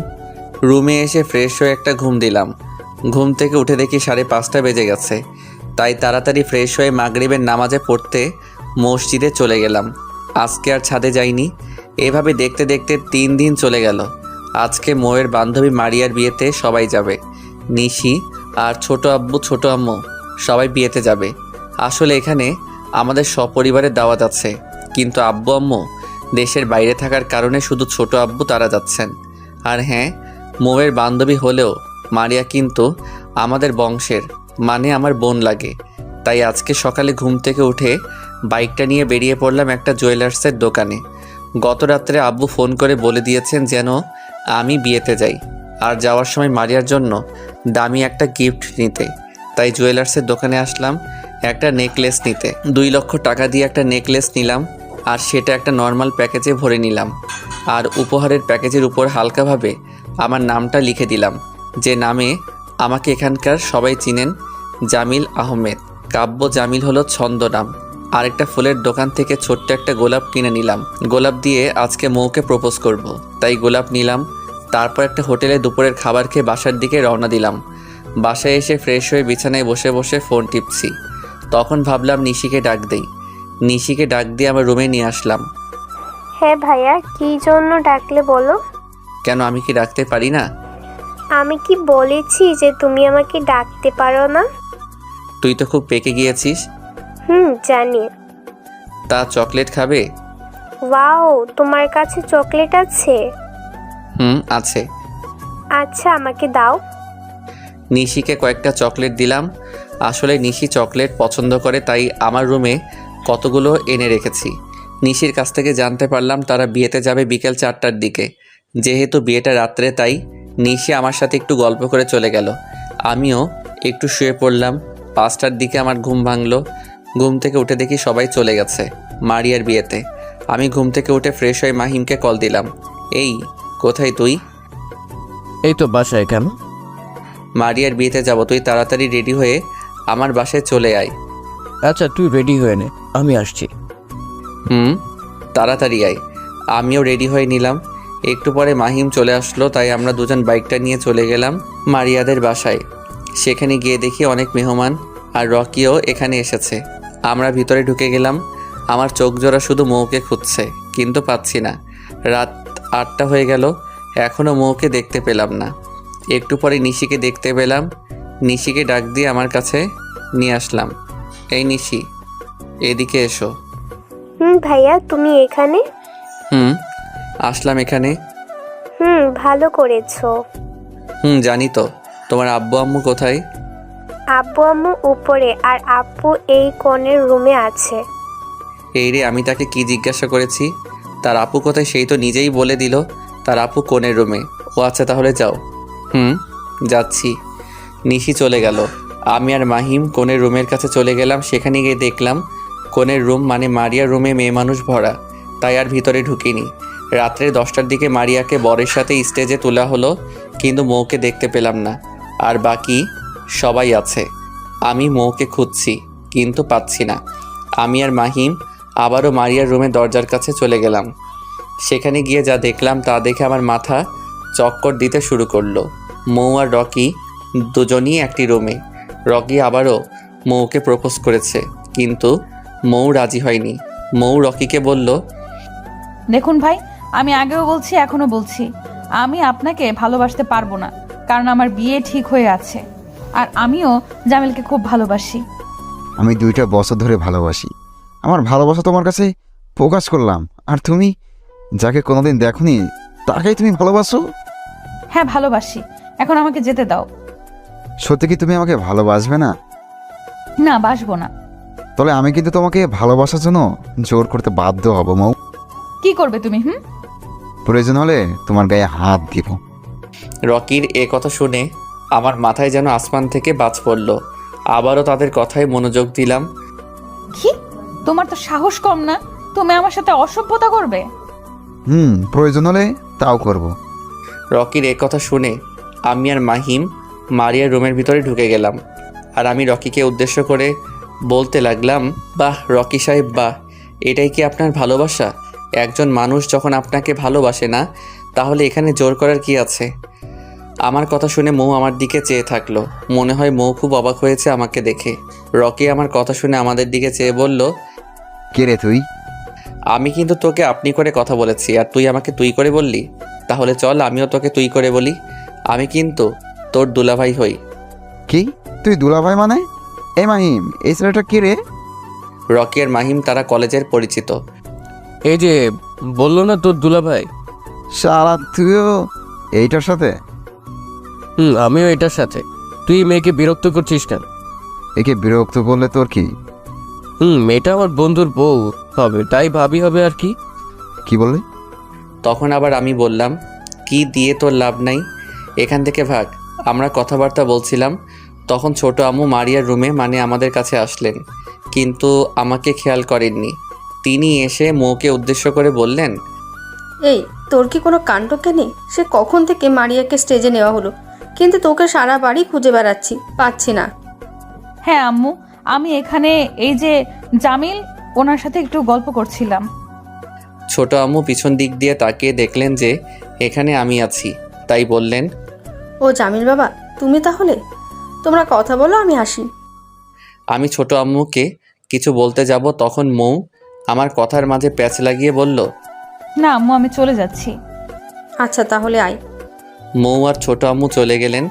রুমে এসে ফ্রেশ হয়ে একটা ঘুম দিলাম। ঘুম থেকে উঠে দেখি 5:30 বেজে গেছে। তাই তাড়াতাড়ি ফ্রেশ হয়ে মাগরিবের নামাজে পড়তে মসজিদে চলে গেলাম। আজকে আর ছাদে যাইনি। এভাবে দেখতে দেখতে 3 দিন চলে গেল। আজকে মৌয়ের বান্ধবী মারিয়ার বিয়েতে সবাই যাবে। নিশি আর ছোট আব্বু ছোট আম্মু সবাই বিয়েতে যাবে। আসলে এখানে আমাদের সপরিবারের দাওয়াত আছে, কিন্তু আব্বু আম্মু দেশের বাইরে থাকার কারণে শুধু ছোট আব্বু তারা যাচ্ছেন। আর হ্যাঁ, মৌয়ের বান্ধবী হলেও মারিয়া কিন্তু আমাদের বংশের, মানে আমার বোন লাগে। তাই আজকে সকালে ঘুম থেকে উঠে বাইকটা নিয়ে বেরিয়ে পড়লাম একটা জুয়েলার্সের দোকানে। গত রাত্রে আব্বু ফোন করে বলে দিয়েছেন যেন আমি বিয়েতে যাই, আর যাওয়ার সময় মারিয়ার জন্য দামি একটা গিফট নিতে। তাই জুয়েলার্সের দোকানে আসলাম একটা নেকলেস নিতে। 2 লক্ষ টাকা দিয়ে একটা নেকলেস নিলাম, আর সেটা একটা নর্মাল প্যাকেজে ভরে নিলাম। আর উপহারের প্যাকেজের উপর হালকাভাবে আমার নামটা লিখে দিলাম, যে নামে আমাকে এখানকার সবাই চিনেন, জামিল আহমেদ। কাব্য জামিল হলো ছন্দ নাম। আরেকটা ফুলের দোকান থেকে ছোট্ট একটা গোলাপ কিনে নিলাম। গোলাপ দিয়ে আজকে মৌকে প্রপোজ করব, তাই গোলাপ নিলাম। তারপর একটা হোটেলে দুপুরের খাবার খেয়ে বাসার দিকে রওনা দিলাম। বাসায় এসে ফ্রেশ হয়ে বিছানায় বসে বসে ফোন টিপছি। তখন ভাবলাম নিশিকে ডাক দেই। নিশিকে ডাক দিয়ে আমার রুমে নিয়ে আসলাম। হ্যাঁ ভাইয়া, কী জন্য ডাকলে বলো? কেন, আমি কি ডাকতে পারি না? আমি কি বলেছি যে তুমি আমাকে ডাকতে পারো না? তুই তো খুব পেকে গিয়েছিস। জানি। তা চকলেট খাবে? ওয়াও, তোমার কাছে চকলেট আছে? আছে। আচ্ছা, আমাকে দাও। নিশিকে কয়েকটা চকলেট দিলাম। আসলে নিশি চকলেট পছন্দ করে, তাই আমার রুমে কতগুলো এনে রেখেছি। নিশির কাছ থেকে জানতে পারলাম তারা বিয়েতে যাবে বিকেল 4টার দিকে। যেহেতু বিয়েটা রাত্রে, তাই নিশি আমার সাথে একটু গল্প করে চলে গেল। আমিও একটু শুয়ে পড়লাম। 5টার দিকে আমার ঘুম ভাঙলো। ঘুম থেকে উঠে দেখি সবাই চলে গেছে মারিয়ার বিয়েতে। আমি ঘুম থেকে উঠে ফ্রেশ হয়ে মাহিমকে কল দিলাম। এই, কোথায় তুই? এই তো বাসায়। কেন? মারিয়ার বিয়েতে যাব, তুই তাড়াতাড়ি রেডি হয়ে আমার বাসায় চলে আয়। আচ্ছা তুই রেডি হয়ে নে, আমি আসছি। তাড়াতাড়ি আয়। আমিও রেডি হয়ে নিলাম। একটু পরে মাহিম চলে আসলো, তাই আমরা দুজন বাইকটা নিয়ে চলে গেলাম মারিয়াদের বাসায়। সেখানে গিয়ে দেখি অনেক মেহমান আর রকিও এখানে এসেছে। আমরা ভিতরে ঢুকে গেলাম। আমার চোখ জোড়া শুধু মৌকে খুঁজছে, কিন্তু পাচ্ছি না। রাত 8টা হয়ে গেল, এখনও মৌকে দেখতে পেলাম না। একটু পরে নিশিকে দেখতে পেলাম। নিশিকে ডাক দিয়ে আমার কাছে নিয়ে আসলাম। এই নিশি, এদিকে এসো। ভাইয়া তুমি এখানে? আসলাম এখানে। ভালো করেছো। জানি তো। তোমার আব্বু আম্মু কোথায়? আব্বু আম্মু উপরে, আর আপু এই কোণের রুমে আছে। এই রে, আমি তাকে কি জিজ্ঞাসা করেছি? তার আপু কোথায় সেই তো নিজেই বলে দিল তার আপু কোণের রুমে। ও আচ্ছা, তাহলে যাও। যাচ্ছি। নিশি চলে গেল। আমি আর মাহিম কোণের রুমের কাছে চলে গেলাম। সেখানে গিয়ে দেখলাম কোণের রুম মানে মারিয়ার রুমে মেয়ে মানুষ ভরা, তাই আর ভিতরে ঢুকিনি। রাত্রে 10টার দিকে মারিয়াকে বরের সাথে স্টেজে তোলা হলো, কিন্তু মৌকে দেখতে পেলাম না। আর বাকি সবাই আছে। আমি মৌকে খুঁজছি, কিন্তু পাচ্ছি না। আমি আর মাহিম আবারও মারিয়ার রুমের দরজার কাছে চলে গেলাম। সেখানে গিয়ে যা দেখলাম তা দেখে আমার মাথা চক্কর দিতে শুরু করলো। মৌ আর রকি দুজনই একটি রুমে। রকি আবারও মৌকে প্রপোজ করেছে, কিন্তু মৌ রাজি হয়নি। মৌ রকিকে বলল, দেখুন ভাই, আমি আগেও বলছি এখনো বলছি, আমি আপনাকে ভালোবাসতে পারবো না, কারণ আমার বিয়ে ঠিক হয়ে আছে আর আমিও জামিলকে খুব ভালোবাসি। আমি 2টা বছর ধরে ভালোবাসি। আমার ভালোবাসা তোমার কাছে প্রকাশ করলাম, আর তুমি যাকে কোনোদিন দেখোনি তাকেই তুমি ভালোবাসো? হ্যাঁ ভালোবাসি, এখন আমাকে যেতে দাও। সত্যি কি তুমি আমাকে ভালোবাসবে না? না, বাসবো না। তাহলে আমি কিন্তু তোমাকে ভালোবাসার জন্য জোর করতে বাধ্য হব মৌ। কি করবে তুমি? প্রয়োজন হলে তোমার গায়ে হাত দিব। রকির এ কথা শুনে আমার মাথায় যেন আসমান থেকে বাজ পড়ল। আবারও তাদের কথায় মনোযোগ দিলাম। কি? তোমার তো সাহস কম না, তুমি আমার সাথে অসভ্যতা করবে? প্রয়োজন হলে তাও করব। রকির এ কথা শুনে আমি আর মাহিম মারিয়ার রুমের ভিতরে ঢুকে গেলাম। আর আমি রকিকে উদ্দেশ্য করে বলতে লাগলাম, বাহ রকি সাহেব, বাহ, এটাই কি আপনার ভালোবাসা? একজন মানুষ যখন আপনাকে ভালোবাসে না, তাহলে এখানে জোর করার কি আছে? আমার কথা শুনে মৌ আমার দিকে চেয়ে থাকলো। মনে হয় মৌ খুব অবাক হয়েছে আমাকে দেখে। রকি আমার কথা শুনে আমাদের দিকে চেয়ে বলল, কে রে তুই? আমি কিন্তু তোকে আপনি করে কথা বলেছি, আর তুই আমাকে তুই করে বললি। তাহলে চল আমিও তোকে তুই করে বলি। আমি কিন্তু তোর দুলাভাই হই। কি? তুই দুলাভাই মানে? এই মাহিম, এই ছেলেটা কে রে? রকি আর মাহিম তারা কলেজের পরিচিত। এই যে বললো না তোর দুলাভাই। শালা তুইও এইটার সাথে? আমিও এটার সাথে। তুই মেয়েকে বিরক্ত করছিস কেন? একে বিরক্ত করলে তোর কি? মেয়েটা আমার বন্ধুর বউ হবে, তাই ভাবি হবে আর কি। কি বললি? তখন আবার আমি বললাম, কি দিয়ে তোর লাভ নাই, এখান থেকে ভাগ। আমরা কথাবার্তা বলছিলাম, তখন ছোট আম্মু মারিয়ার রুমে মানে আমাদের কাছে আসলেন, কিন্তু আমাকে খেয়াল করেননি। তিনি এসে মৌকে উদ্দেশ্য করে বললেন, এই তোর কি কোনো কাণ্ডজ্ঞান নেই? সে কখন থেকে মারিয়াকে স্টেজে নেওয়া হলো, কিন্তু তোকে সারা বাড়ি খুঁজে বেড়াচ্ছি, পাচ্ছি না। হ্যাঁ আম্মু, আমি এখানে এই যে জামিল, ওনার সাথে একটু গল্প করছিলাম। ছোট আম্মু পিছন দিক দিয়ে তাকিয়ে দেখলেন যে এখানে আমি আছি, তাই বললেন, ও জামিল বাবা, তুমি তাহলে? তোমরা কথা বলো, আমি আসি। আমি ছোট আম্মুকে কিছু বলতে যাব, তখন মৌ আমার কথার মাঝে প্যাচ লাগিয়ে বলল, না আম্মু, আমি চলে যাচ্ছি। আচ্ছা তাহলে আয়। মৌ আর ছোট আম্মু চলে গেলেন।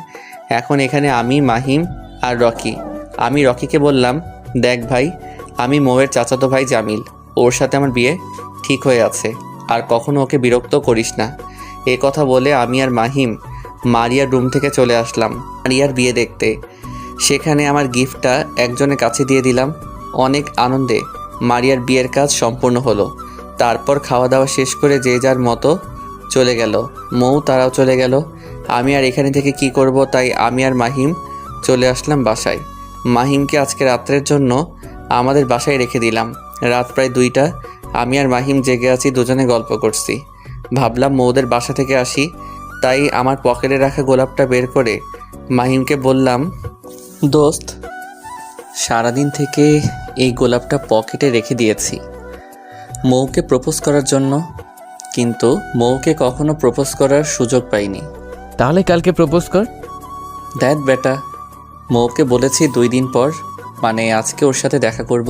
এখন এখানে আমি, মাহিম আর রকি। আমি রকিকে বললাম, দেখ ভাই, আমি মৌয়ের চাচাতো ভাই জামিল, ওর সাথে আমার বিয়ে ঠিক হয়ে আছে, আর কখনো ওকে বিরক্ত করিস না। এ কথা বলে আমি আর মাহিম মারিয়ার রুম থেকে চলে আসলাম মারিয়ার বিয়ে দেখতে। সেখানে আমার গিফটটা একজনের কাছে দিয়ে দিলাম। অনেক আনন্দে মারিয়ার বিয়ের কাজ সম্পূর্ণ হলো। তারপর খাওয়া দাওয়া শেষ করে যে যার মতো চলে গেল। মৌ তারাও চলে গেল। আমি আর এখানে থেকে কি করব, তাই আমি আর মাহিম চলে আসলাম বাসায়। মাহিমকে আজকে রাত্রের জন্য আমাদের বাসায় রেখে দিলাম। রাত প্রায় 2টা। আমি আর মাহিম জেগে আছি, দুজনে গল্প করছি। ভাবলাম মৌদের বাসা থেকে আসি, তাই আমার পকেটে রাখা গোলাপটা বের করে মাহিমকে বললাম, দোস্ত, সারাদিন থেকে এই গোলাপটা পকেটে রেখে দিয়েছি মৌকে প্রপোজ করার জন্য, কিন্তু মৌকে কখনো প্রপোজ করার সুযোগ পাইনি। তাহলে কালকে প্রপোজ কর। দেখ বেটা, মৌকে বলেছি 2 দিন পর, মানে আজকে ওর সাথে দেখা করব,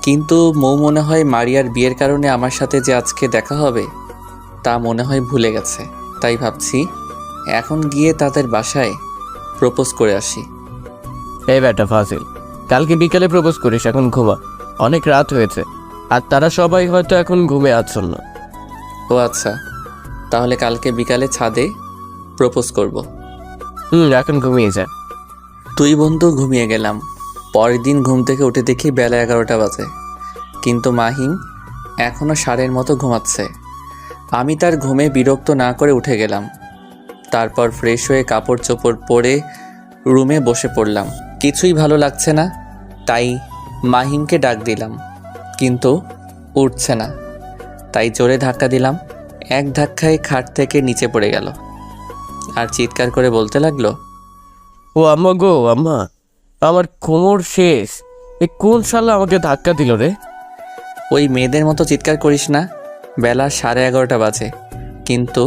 কিন্তু মৌ মনে হয় মারিয়ার বিয়ের কারণে আমার সাথে যে আজকে দেখা হবে তা মনে হয় ভুলে গেছে। তাই ভাবছি এখন গিয়ে তাদের বাসায় প্রপোজ করে আসি। এই বেটা ফাজিল, কালকে বিকালে প্রপোজ করিস, এখন ঘুমা, অনেক রাত হয়েছে, আর তারা সবাই হয়তো এখন ঘুমে আচ্ছন্ন। ও আচ্ছা, তাহলে কালকে বিকালে ছাদে প্রপোজ করব। এখন ঘুমিয়ে যা। তুই বন্ধু ঘুমিয়ে গেলাম। পরের দিন ঘুম থেকে উঠে দেখি বেলা 11টা বাজে, কিন্তু মাহিম এখনও ষাঁড়ের মতো ঘুমাচ্ছে। আমি তার ঘুমে বিরক্ত না করে উঠে গেলাম। তারপর ফ্রেশ হয়ে কাপড় চোপড় পরে রুমে বসে পড়লাম। কিছুই ভালো লাগছে না, তাই মাহিমকে ডাক দিলাম, কিন্তু উঠছে না। তাই জোরে ধাক্কা দিলাম। এক ধাক্কায় খাট থেকে নিচে পড়ে গেল আর চিৎকার করে বলতে লাগলো, ও আম্মা গো আম্মা, আমার কোমর শেষ, এই কোন শালা আমাকে ধাক্কা দিল রে? ওই মেয়েদের মতো চিৎকার করিস না, বেলা 11:30 বাজে, কিন্তু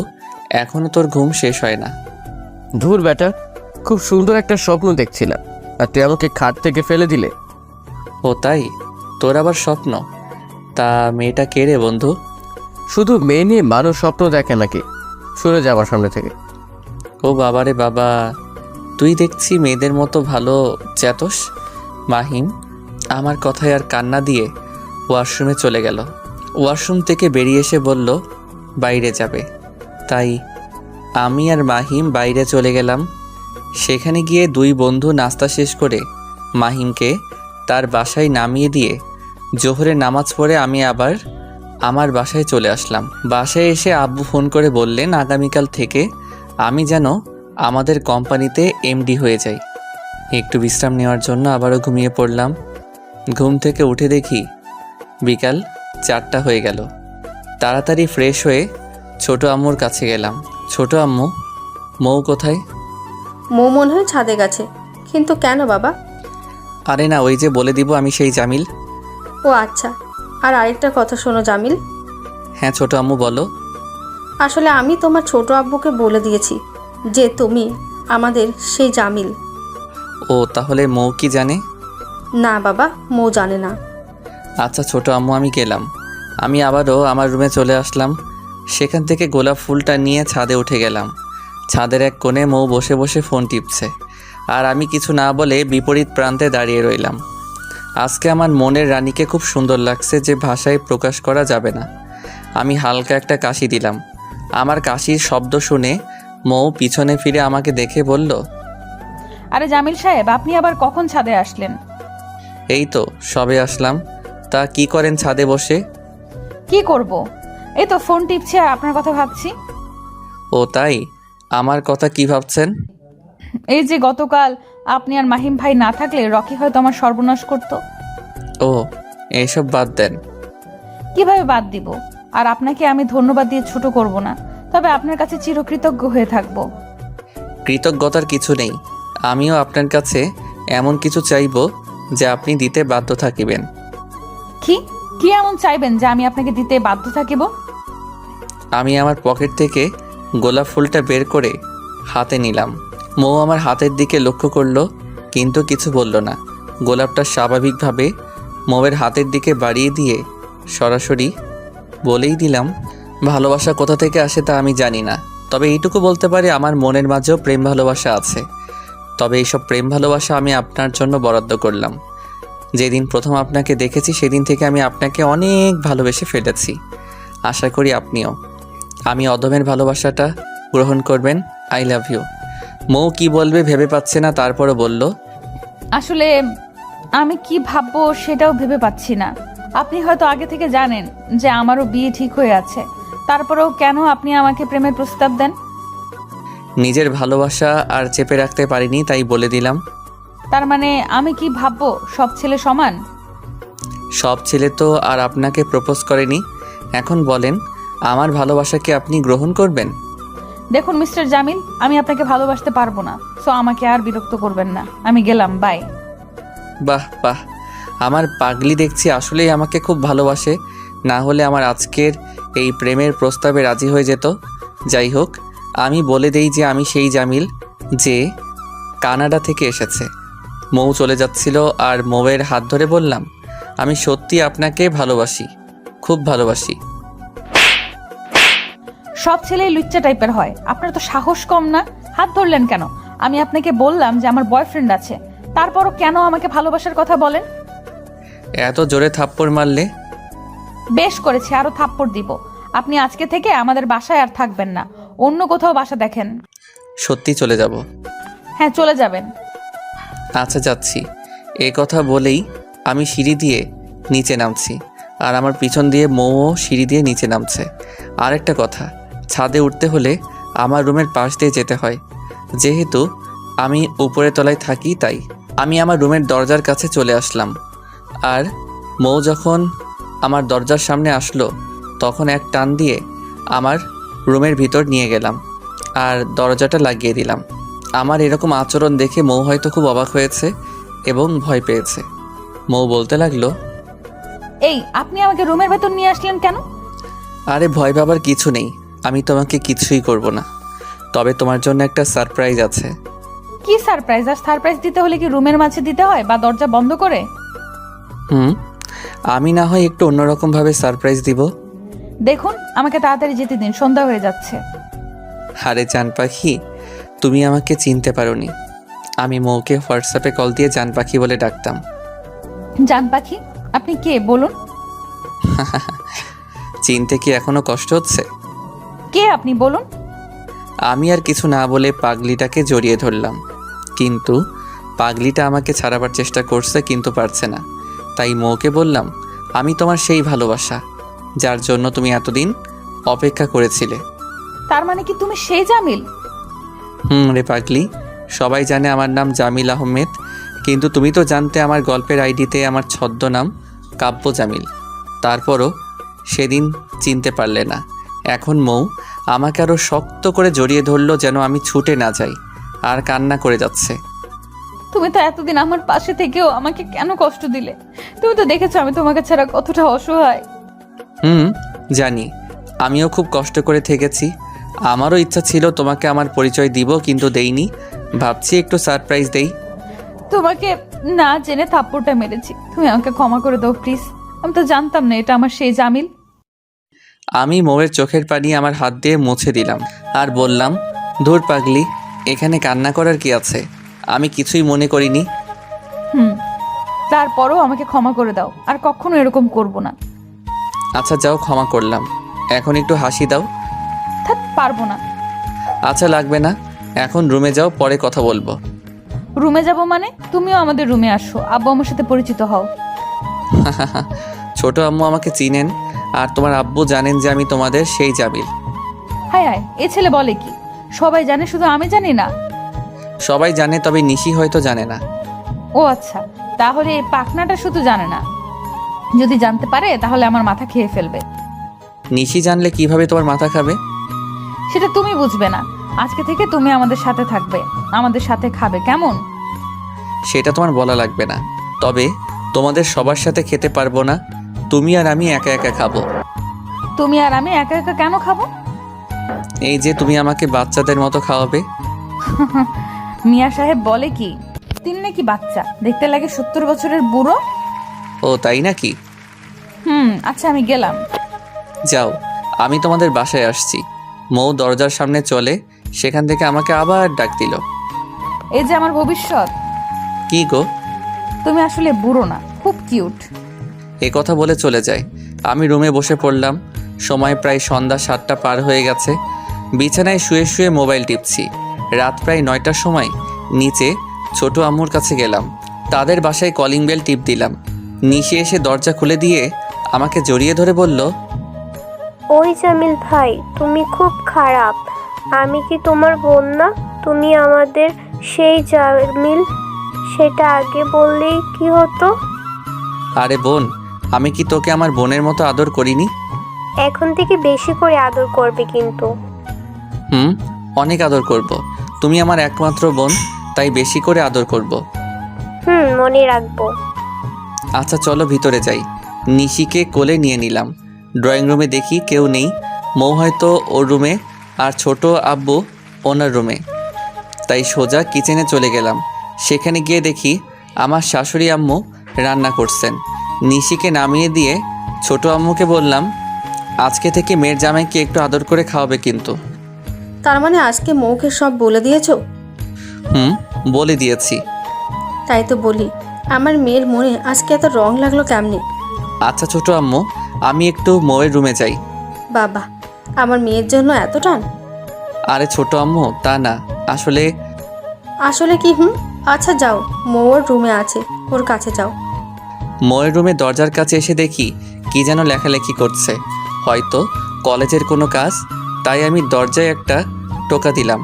এখনও তোর ঘুম শেষ হয় না। ধুর বেটা, খুব সুন্দর একটা স্বপ্ন দেখছিলাম, আর তুই আমাকে খাট থেকে ফেলে দিলে। ও তাই, তোর আবার স্বপ্ন? তা মেয়েটা কে রে বন্ধু? শুধু মেয়ে নিয়ে মানুষ স্বপ্ন দেখে নাকি? সরে যাওয়ার সামনে থেকে। ও বাবা রে বাবা, তুই দেখছি মেয়েদের মতো ভালো চেতস। মাহিম আমার কথায় আর কান্না দিয়ে ওয়াশরুমে চলে গেল। ওয়াশরুম থেকে বেরিয়ে এসে বলল বাইরে যাবে। তাই আমি আর মাহিম বাইরে চলে গেলাম। সেখানে গিয়ে 2 বন্ধু নাস্তা শেষ করে মাহিমকে তার বাসায় নামিয়ে দিয়ে জোহরের নামাজ পড়ে আমি আবার আমার বাসায় চলে আসলাম। বাসায় এসে আব্বু ফোন করে বললেন আগামীকাল থেকে আমি যেন আমাদের কোম্পানিতে এমডি হয়ে যাই। একটু বিশ্রাম নেওয়ার জন্য আবারও ঘুমিয়ে পড়লাম। ঘুম থেকে উঠে দেখি বিকাল 4টা হয়ে গেল। তাড়াতাড়ি ফ্রেশ হয়ে ছোট আম্মুর কাছে গেলাম। ছোট আম্মু, মৌ কোথায়? মৌ মনে হয় ছাদে গেছে। কিন্তু কেন বাবা? আরে না, ওই যে বলে দিব আমি সেই জামিল। ও আচ্ছা, আর আরেকটা কথা শোনো জামিল। হ্যাঁ ছোট আম্মু বলো। আসলে আমি তোমার ছোট আব্বুকে বলে দিয়েছি যে তুমি আমাদের সেই জামিল। ও তাহলে মৌ কি জানে? না বাবা, মৌ জানে না। আচ্ছা ছোট আম্মু, আমি গেলাম। আমি আবারও আমার রুমে চলে আসলাম। সেখান থেকে গোলাপ ফুলটা নিয়ে ছাদে উঠে গেলাম। ছাদের এক কোণে মৌ বসে বসে ফোন টিপছে, আর আমি কিছু না বলে বিপরীত প্রান্তে দাঁড়িয়ে রইলাম। আজকে আমার মনের রানীকে খুব সুন্দর লাগছে, যে ভাষায় প্রকাশ করা যাবে না। আমি হালকা একটা কাশি দিলাম। আমার কাশির শব্দ শুনে মৌ পিছনে ফিরে আমাকে দেখে বলল, আরে জামিল সাহেব, আপনি আবার কখন ছাদে আসলেন? এই তো সবে আসলাম। তা কি করেন ছাদে বসে? কি করব, এই তো ফোন টিপছি আর আপনার কথা ভাবছি। ও তাই, আমার কথা কি ভাবছেন? এই যে গতকাল আপনি আর মাহিম ভাই না থাকলে রকি হয়তো আমার সর্বনাশ করতো। ও এইসব বাদ দেন। কিভাবে বাদ দিব? আর আপনাকে আমি ধন্যবাদ দিয়ে ছোট করব না, তবে আপনার কাছে চিরকৃতজ্ঞ হয়ে থাকব। কৃতজ্ঞতার কিছু নেই। আমিও আপনার কাছে এমন কিছু চাইব যে আপনি দিতে বাধ্য থাকিবেন। কি কি এমন চাইবেন যে আমি আপনাকে দিতে বাধ্য থাকিব? আমি আমার পকেট থেকে গোলাপ ফুলটা বের করে হাতে নিলাম। মৌ আমার হাতের দিকে লক্ষ্য করলো, কিন্তু কিছু বলল না। গোলাপটা স্বাভাবিকভাবে মৌয়ের হাতের দিকে বাড়িয়ে দিয়ে সরাসরি বলেই দিলাম, ভালোবাসা কোথা থেকে আসে তা আমি জানি না, তবে এইটুকু বলতে পারি আমার মনের মাঝেও প্রেম ভালোবাসা আছে। তবে এইসব প্রেম ভালোবাসা আমি আপনার জন্য বরাদ্দ করলাম। যেদিন প্রথম আপনাকে দেখেছি সেদিন থেকে আমি আপনাকে অনেক ভালোবেসে ফেলেছি। আশা করি আপনিও আমি অদমের ভালোবাসাটা গ্রহণ করবেন। I love you. মৌ কি বলবে ভেবে পাচ্ছে না, তারপরে বলল, আসলে আমি কি ভাববো সেটাও ভেবে পাচ্ছি না। আপনি হয়তো আগে থেকে জানেন যে আমারও বিয়ে ঠিক হয়ে আছে, তারপরেও কেন আপনি আমাকে প্রেমের প্রস্তাব দেন? নিজের ভালোবাসা আর চেপে রাখতে পারিনি, তাই বলে দিলাম। তার মানে আমি কি ভাববো সব ছেলে সমান? সব ছেলে তো আর আপনাকে প্রপোজ করেনি। এখন বলেন, আমার ভালোবাসাকে আপনি গ্রহণ করবেন? দেখুন মিস্টার জামিল, আমি আপনাকে ভালোবাসতে পারবো না, সো আমাকে আর বিরক্ত করবেন না। আমি গেলাম, বাই। বাহ বাহ, আমার পাগলি দেখছি আসলেই আমাকে খুব ভালোবাসে, না হলে আমার আজকের এই প্রেমের প্রস্তাবে রাজি হয়ে যেত। যাই হোক, আমি বলে দেই যে আমি সেই জামিল যে কানাডা থেকে এসেছে। মৌ চলে যাচ্ছিল আর মৌয়ের হাত ধরে বললাম, আমি সত্যি আপনাকে ভালোবাসি, খুব ভালোবাসি। সব ছেলেই লুচ্চা টাইপের হয়, আপনার তো সাহস কম না? হাত ধরলেন কেন? আমি আপনাকে বললাম যে আমার বয়ফ্রেন্ড আছে, তারপরও কেন আমাকে ভালোবাসার কথা বলেন? এত জোরে থাপ্পড় মারলে? বেশ করেছে, আরো থাপ্পড় দিব। আপনি আজকে থেকে আমাদের বাসায় আর থাকবেন না, অন্য কোথাও বাসা দেখেন। সত্যি চলে যাব? হ্যাঁ, চলে যাবেন। আচ্ছা, যাচ্ছি। এই কথা বলেই আমি সিঁড়ি দিয়ে নিচে নামছি, আর আমার পিছন দিয়ে মৌও সিঁড়ি দিয়ে নিচে নামছে। আরেকটা কথা, ছাদে উঠতে হলে আমার রুমের পাশ দিয়ে যেতে হয়, যেহেতু আমি উপরের তলায় থাকি। তাই আমি আমার রুমের দরজার কাছে চলে আসলাম, আর মৌ যখন আমার দরজার সামনে আসলো তখন এক টান দিয়ে আমার রুমের ভিতর নিয়ে গেলাম আর দরজাটা লাগিয়ে দিলাম। আমার এরকম আচরণ দেখে মৌ হয়তো খুব অবাক হয়েছে এবং ভয় পেয়েছে। মৌ বলতে লাগলো, এই, আপনি আমাকে রুমের ভেতর নিয়ে আসলেন কেন? আরে ভয় পাবার কিছু নেই, আমি তোমাকে কিছুই করব না, তবে তোমার জন্য একটা সারপ্রাইজ আছে। কি সারপ্রাইজ? আর সারপ্রাইজ দিতে হলে কি রুমের মাঝে দিতে হয় বা দরজা বন্ধ করে? আমি না হয় একটু অন্যরকমভাবে সারপ্রাইজ দিব। দেখুন, আমাকে তাড়াতাড়ি যেতে দিন, সন্ধ্যা হয়ে যাচ্ছে। আরে জান পাখি, তুমি আমাকে চিনতে পারোনি। আমি মৌকে হোয়াটসঅ্যাপে কল দিয়ে জান পাখি বলে ডাকতাম। জান পাখি? আপনি কে বলুন? চিনতে কি এখনো কষ্ট হচ্ছে? কে আপনি বলুন? আমি আর কিছু না বলে পাগলিটাকে জড়িয়ে ধরলাম, কিন্তু পাগলিটা আমাকে ছাড়াবার চেষ্টা করছে কিন্তু পারছে না। তাই মৌকে বললাম, আমি তোমার সেই ভালোবাসা যার জন্য তুমি এতদিন অপেক্ষা করেছিলে। তার মানে কি তুমি সেই জামিল? রে পাগলি, সবাই জানে আমার নাম জামিল আহমেদ, কিন্তু তুমি তো জানতে আমার গল্পের আইডিতে আমার ছদ্মনাম কাব্য জামিল। তারপরও সেদিন চিনতে পারলে না। এখন মৌ আমাকে আরও শক্ত করে জড়িয়ে ধরলো যেন আমি ছুটে না যাই, আর কান্না করে যাচ্ছে। তুমি তো এতদিন আমার পাশে থেকেও আমাকে কেন কষ্ট দিলে? তুমি তো দেখেছো আমি তোমাকে ছাড়া কতটা অসহায়। জানি, আমিও খুব কষ্ট করে থেকেছি। আমারও ইচ্ছা ছিল তোমাকে আমার পরিচয় দিব, কিন্তু দেইনি। ভাবছি একটু সারপ্রাইজ দেই। তোমাকে না জেনে থাপ্পড়টা মেরেছি, তুমি আমাকে ক্ষমা করে দাও প্লিজ। আমি তো জানতাম না এটা আমার সেই জামিল। আমি মৌয়ের চোখের পানি আমার হাত দিয়ে মুছে দিলাম আর বললাম, ধুর পাগলি, এখানে কান্না করার কি আছে? আমি কিছুই মনে করিনি। তারপরও আমাকে ক্ষমা করে দাও, আর কখনো এরকম করব না। আচ্ছা যাও, ক্ষমা করলাম। এখন একটু হাসি দাও। থাক, পারবো না। আচ্ছা লাগবে না, এখন রুমে যাও, পরে কথা বলবো। রুমে যাব মানে? তুমিও আমাদের রুমে আসো, আব্বু আমার সাথে পরিচিত হও। ছোট আম্মু আমাকে চিনেন, আর তোমার আব্বু জানেন যে আমি তোমাদের সেই জামিল। হায় হায়, এ ছেলে বলে কি? সবাই জানে, শুধু আমি জানি না? সবাই জানে, তবে নিশি হয়তো জানে না। ও আচ্ছা, তাহলে এই পাখনাটা শুধু জানে না। যদি জানতে পারে তাহলে আমার মাথা খেয়ে ফেলবে। নিশি জানলে কিভাবে তোমার মাথা খাবে? সেটা তুমি বুঝবে না। আজকে থেকে তুমি আমাদের সাথে থাকবে, আমাদের সাথে খাবে, কেমন? সেটা তোমার বলা লাগবে না, তবে তোমাদের সবার সাথে খেতে পারবো না। তুমি আর আমি একা একা খাবো। তুমি আর আমি একা একা কেন খাবো? এই যে তুমি আমাকে বাচ্চাদের মতো খাওয়াবে। মিয়া সাহেব বলে কি, তিনি নাকি বাচ্চা, দেখতে লাগে 70 বছরের বুড়ো। ও তাই নাকি? আচ্ছা, আমি গেলাম। যাও, আমি তোমাদের বাসায় আসছি। মৌ দরজার সামনে চলে, সেখান থেকে আমাকে আবার ডাক দিল। এই যে আমার ভবিষ্যৎ। কি গো? তুমি আসলে বুড়ো না, খুব কিউট। এ কথা বলে চলে যায়। আমি রুমে বসে পড়লাম। সময় প্রায় সন্ধ্যা 7টা পার হয়ে গেছে। বিছানায় শুয়ে শুয়ে মোবাইল টিপছি। রাত প্রায় 9টার সময় নিচে ছোট আম্মুর কাছে গেলাম। তাদের বাসায় কলিং বেল টিপ দিলাম। নিশে এসে দরজা খুলে দিয়ে আমাকে জড়িয়ে ধরে বলল, ওই জামিল ভাই, তুমি খুব খারাপ। আমি কি তোমার বোন না? তুমি আমাদের সেই জামিল, সেটা আগে বললেই কি হতো? আরে বোন, আমি কি তোকে আমার বোনের মতো আদর করিনি? এখন থেকে বেশি করে আদর করবে কিন্তু। অনেক আদর করব। তুমি আমার একমাত্র বোন, তাই বেশি করে আদর করব। মনে রাখবো। আচ্ছা চলো ভিতরে যাই। নিশিকে কোলে নিয়ে নিলাম। ড্রয়িং রুমে দেখি কেউ নেই। মৌ হয়তো ওর রুমে আর ছোট আব্বু ওনার রুমে। তাই সোজা কিচেনে চলে গেলাম। সেখানে গিয়ে দেখি আমার শাশুড়ি আম্মু রান্না করছেন। নিশিকে নামিয়ে দিয়ে ছোট আম্মুকে বললাম, আজকে থেকে মেয়ের জামাইকে একটু আদর করে খাওয়াবে কিন্তু। তার মানে আজকে মৌকে সব বলে দিয়েছো? বলে দিয়েছি। তাই তো বলি, আমার মেয়ের মনে আজকে এত রং লাগলো কেমনে? আচ্ছা ছোট আম্মু, আমি একটু মৌয়ের রুমে যাই। বাবা, আমার মেয়ের জন্য এত টান? আরে ছোট আম্মু, তা না, আসলে আসলে কি? আচ্ছা যাও, মৌর রুমে আছে, ওর কাছে যাও। মৌয়ের রুমে দরজার কাছে এসে দেখি কি যেন লেখালেখি করছে, হয়তো কলেজের কোনো কাজ। তাই আমি দরজায় একটা টোকা দিলাম,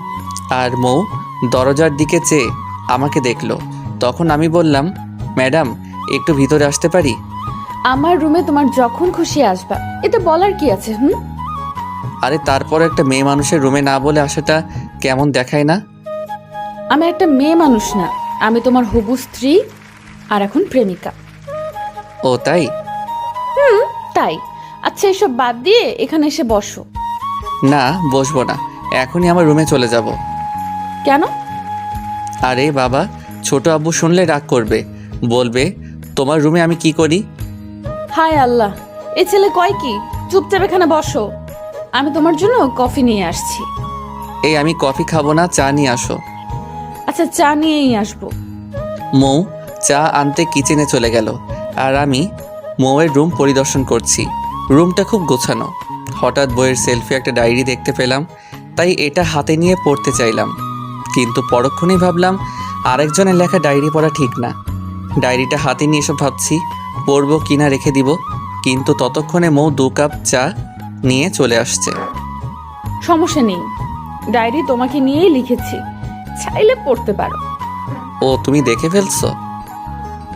আর মৌ দরজার দিকে চেয়ে আমাকে দেখলো। তখন আমি বললাম, ম্যাডাম একটু ভিতরে আসতে পারি? আমার রুমে তোমার যখন খুশি আসবা, এতে বলার কি আছে? আরে তারপর একটা মেয়ে মানুষের রুমে না বলে আসাটা কেমন দেখায় না? আমি একটা মেয়ে মানুষ না, আমি তোমার হবু স্ত্রী আর এখন প্রেমিকা। ও তাই? তাই। আচ্ছা এসব বাদ দিয়ে এখানে এসে বসো। না, বসবো না, এখনই আমার রুমে চলে যাব। কেন? আরে বাবা, ছোট আব্বু শুনলে রাগ করবে, বলবে তোমার রুমে আমি কি করি। হায় আল্লাহ, এ ছেলে কয় কি? চুপচাপ এখানে বসো, আমি তোমার জন্য কফি নিয়ে আসছি। এই আমি কফি খাবো না, চা নিয়ে আসো। আচ্ছা চা নিয়েই আসবো। মৌ চা আনতে কিচেনে চলে গেল, আর আমি মৌয়ের রুম পরিদর্শন করছি। রুমটা খুব গোছানো। হঠাৎ বইয়ের সেলফি একটা ডায়েরি দেখতে পেলাম, তাই এটা হাতে নিয়ে পড়তে চাইলাম, কিন্তু পরক্ষণেই ভাবলাম আরেকজনের লেখা ডায়েরি পড়া ঠিক না। ডায়েরিটা হাতে নিয়ে এসব ভাবছি পড়বো কিনা রেখে দিব, কিন্তু ততক্ষণে মৌ 2 কাপ চা নিয়ে চলে আসছে। সমস্যা নেই, ডায়েরি তোমাকে নিয়েই লিখেছি, চাইলে পড়তে পারো। ও তুমি দেখে ফেলছো?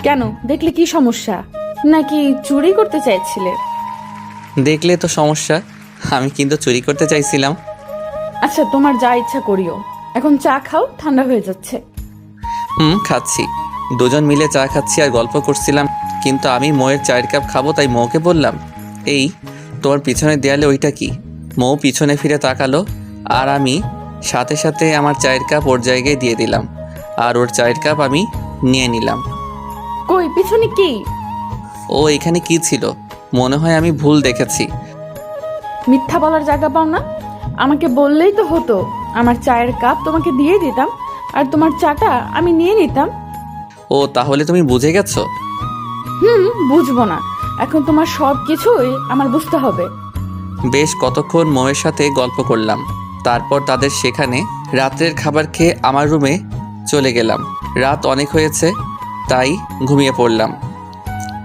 কেন, দেখলে কি সমস্যা? নাকি চুরি করতে চাইছিলে? দেখলে তো সমস্যা, আমি কিন্তু চুরি করতে চাইছিলাম। আচ্ছা তোমার যা ইচ্ছা করিও, এখন চা খাও, ঠান্ডা হয়ে যাচ্ছে। খাচ্ছি। দুজন মিলে চা খাচ্ছি আর গল্প করছিলাম, কিন্তু আমি মৌয়ের চায়ের কাপ খাবো, তাই মৌকে বললাম, এই তোমার পিছনের দেয়ালে ওইটা কি? মৌ পিছনে ফিরে তাকালো, আর আমি সাথে সাথে আমার চায়ের কাপ ওর জায়গায় দিয়ে দিলাম, আর ওর চায়ের কাপ আমি নিয়ে নিলাম। কই পিছনে কি? ও এখানে কি ছিল? মনে হয় আমি ভুল দেখেছি। মিথ্যা বলার জায়গা পাও না? আমাকে বললেই তো হতো, আমার চায়ের কাপ তোমাকে দিয়ে দিতাম আর তোমার চাটা আমি নিয়ে নিতাম। ও তাহলে তুমি বুঝে গেছো? বুঝবো না, এখন তোমার সব কিছুই আমার বুঝতে হবে। বেশ কতক্ষণ মৌয়ের সাথে গল্প করলাম, তারপর তাদের সেখানে রাত্রের খাবার খেয়ে আমার রুমে চলে গেলাম। রাত অনেক হয়েছে, তাই ঘুমিয়ে পড়লাম।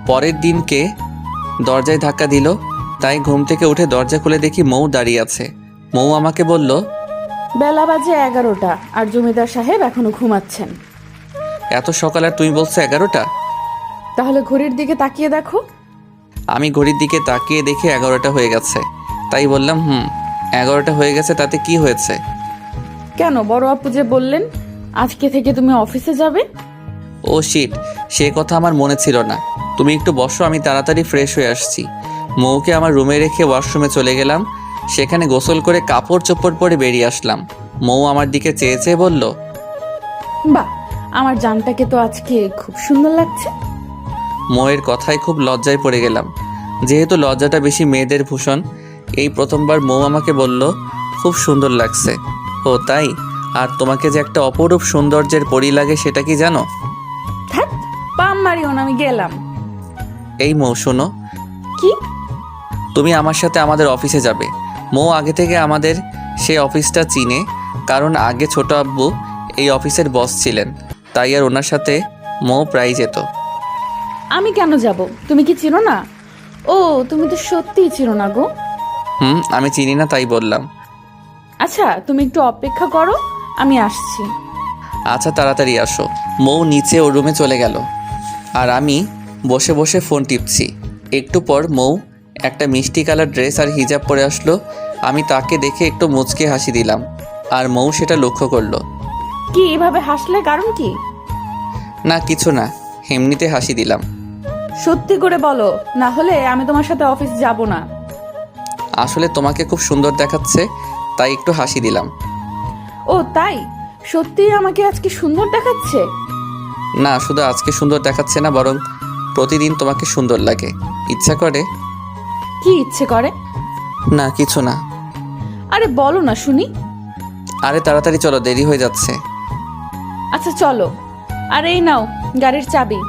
পরের দিনকে দরজায় ধাক্কা দিল, তাই ঘুম থেকে উঠে দরজা খুলে দেখি মৌ দাঁড়িয়ে আছে। মৌ আমাকে বলল, বেলা বাজে 11টা আর জমিদার সাহেব এখনো ঘুমাচ্ছেন। এত সকাল আর তুমি বলছো 11টা? তাহলে ঘড়ির দিকে তাকিয়ে দেখো। আমি ঘড়ির দিকে তাকিয়ে দেখে 11টা হয়ে গেছে, তাই বললাম 11টা হয়ে গেছে, তাতে কি হয়েছে? কেন, বড় আপু যে বললেন আজকে থেকে তুমি অফিসে যাবে। ও শিট, সে কথা আমার মনে ছিল না। তুমি একটু বসো, আমি তাড়াতাড়ি ফ্রেশ হয়ে আসছি। মৌকে আমার রুমে রেখে ওয়াশরুমে চলে গেলাম। সেখানে গোসল করে কাপড় চোপড় পরে বেরিয়ে আসলাম। মৌ আমার দিকে চেয়ে চেয়ে বলল, বাহ, আমার জানটাকে তো আজকে খুব সুন্দর লাগছে। মৌয়ের কথায় খুব লজ্জায় পড়ে গেলাম, যেহেতু লজ্জাটা বেশি মেয়েদের ভূষণ। এই প্রথমবার মৌ আমাকে বলল খুব সুন্দর লাগছে। ও তাই? আর তোমাকে যে একটা অপরূপ সৌন্দর্যের পরি লাগে সেটা কি জানো? থাক, পাম মারিও না, আমি গেলাম। এই মৌ শোনো। কি? তুমি আমার সাথে আমাদের অফিসে যাবে। মৌ আগে থেকে আমাদের সেই অফিসটা চিনে, কারণ আগে ছোট আব্বু এই অফিসের বস ছিলেন, তাই আর ওনার সাথে মৌ প্রায় যেত। আমি কেন যাব? তুমি কি চিনো না? ও তুমি তো সত্যিই চিনো না গো। আমি চিনি না, তাই বললাম। আচ্ছা তুমি একটু অপেক্ষা করো, আমি আসছি। আচ্ছা তাড়াতাড়ি আসো। মৌ নিচে ওর রুমে চলে গেল, আর আমি বসে বসে ফোন টিপছি। একটু পর মৌ একটা মিষ্টি কালার ড্রেস আর হিজাব পরে আসলো। আমি তাকে দেখে একটু মুচকে হাসি দিলাম, আর মৌ সেটা লক্ষ্য করলো। কি এভাবে হাসলে, কারণ কি? না কিছু না, এমনিতে হাসি দিলাম। সত্যি করে বলো, না হলে আমি তোমার সাথে অফিস যাব না। আসলে তোমাকে খুব সুন্দর দেখাচ্ছে, তাই একটু হাসি দিলাম। ও তাই? সত্যিই আমাকে আজকে সুন্দর দেখাচ্ছে? না, শুধু আজকে সুন্দর দেখাচ্ছে না, বরং প্রতিদিন তোমাকে সুন্দর লাগে। ইচ্ছা করে? কি ইচ্ছে করে? না কিছু না। আরে বলো না শুনি। আরে তাড়াতাড়ি চলো, দেরি হয়ে যাচ্ছে। আচ্ছা চলো। আর এই নাও গাড়ির চাবি।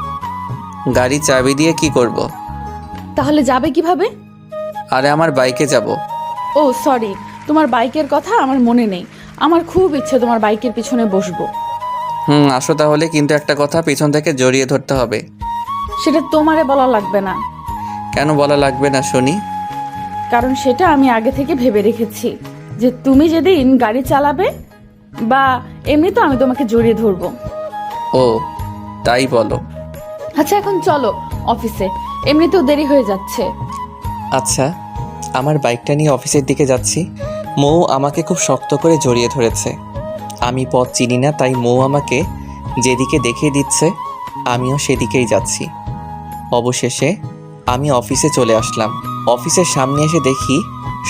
গাড়ি চাবি দিয়ে কি করব? তাহলে যাবে কিভাবে? আরে আমার বাইকে যাব। ও সরি, তোমার বাইকের কথা আমার মনে নেই। আমার খুব ইচ্ছে তোমার বাইকের পিছনে বসবো। আসো তাহলে, কিন্তু একটা কথা, পিছন থেকে জড়িয়ে ধরতে হবে। সেটা তোমারে বলা লাগবে না, কেন বলা লাগবে না শুনি? কারণ সেটা আমি আগে থেকে ভেবে রেখেছি যে তুমি যেদিন গাড়ি চালাবে বা এমনি তো আমি তোমাকে জড়িয়ে ধরবো। ও তাই বলো। আচ্ছা এখন চলো অফিসে, এমনিতেও দেরি হয়ে যাচ্ছে। আচ্ছা, আমার বাইকটা নিয়ে অফিসের দিকে যাচ্ছি। মৌ আমাকে খুব শক্ত করে জড়িয়ে ধরেছে। আমি পথ চিনি না, তাই মৌ আমাকে যেদিকে দেখিয়ে দিচ্ছে আমিও সেদিকেই যাচ্ছি। অবশেষে আমি অফিসে চলে আসলাম। অফিসের সামনে এসে দেখি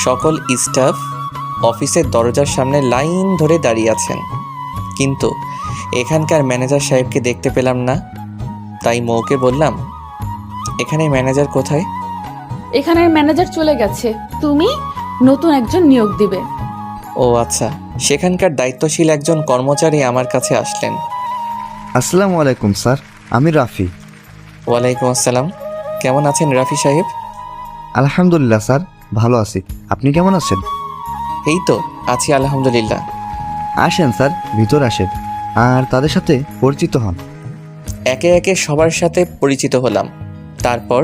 সকল স্টাফ অফিসের দরজার সামনে লাইন ধরে দাঁড়িয়ে আছেন, কিন্তু এখানকার ম্যানেজার সাহেবকে দেখতে পেলাম না। তাই মৌকে বললাম, এখানে ম্যানেজার কোথায়? এখানের ম্যানেজার চলে গেছে, তুমি নতুন একজন নিয়োগ দিবে। ও আচ্ছা। সেখানকার দায়িত্বশীল একজন কর্মচারী আমার কাছে আসলেন। আসসালামু আলাইকুম স্যার, আমি রাফি। ওয়ালাইকুম আসসালাম। কেমন আছেন রাফি সাহেব? আলহামদুলিল্লাহ স্যার, ভালো আছি। আপনি কেমন আছেন? এই তো আছি আলহামদুলিল্লাহ। আসেন স্যার, ভিতর আসেন আর তাদের সাথে পরিচিত হন। একে একে সবার সাথে পরিচিত হলাম। তারপর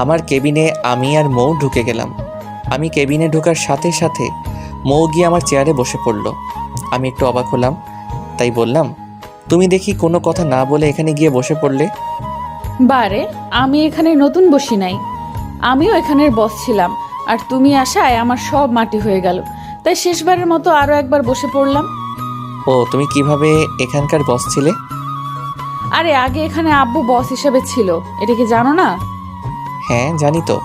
আমার কেবিনে আমি আর মৌ ঢুকে গেলাম। আমি কেবিনে ঢোকার সাথে সাথে মৌ গিয়ে আমার চেয়ারে বসে পড়ল। আমি একটু অবাক হলাম, তাই বললাম, তুমি দেখি কোনো কথা না বলে এখানে গিয়ে বসে পড়লে। বারে, আমি এখানে নতুন বসি নাই, আমিও এখানের বস ছিলাম। আর তুমি আসায় আমার সব মাটি হয়ে গেল, তাই শেষবারের মতো আরো একবার বসে পড়লাম। ও, তুমি কিভাবে এখানকার বস ছিলে? আরে আগে এখানে আব্বু বস হিসেবে ছিল, এটা কি জানো না? হ্যাঁ জানি তো।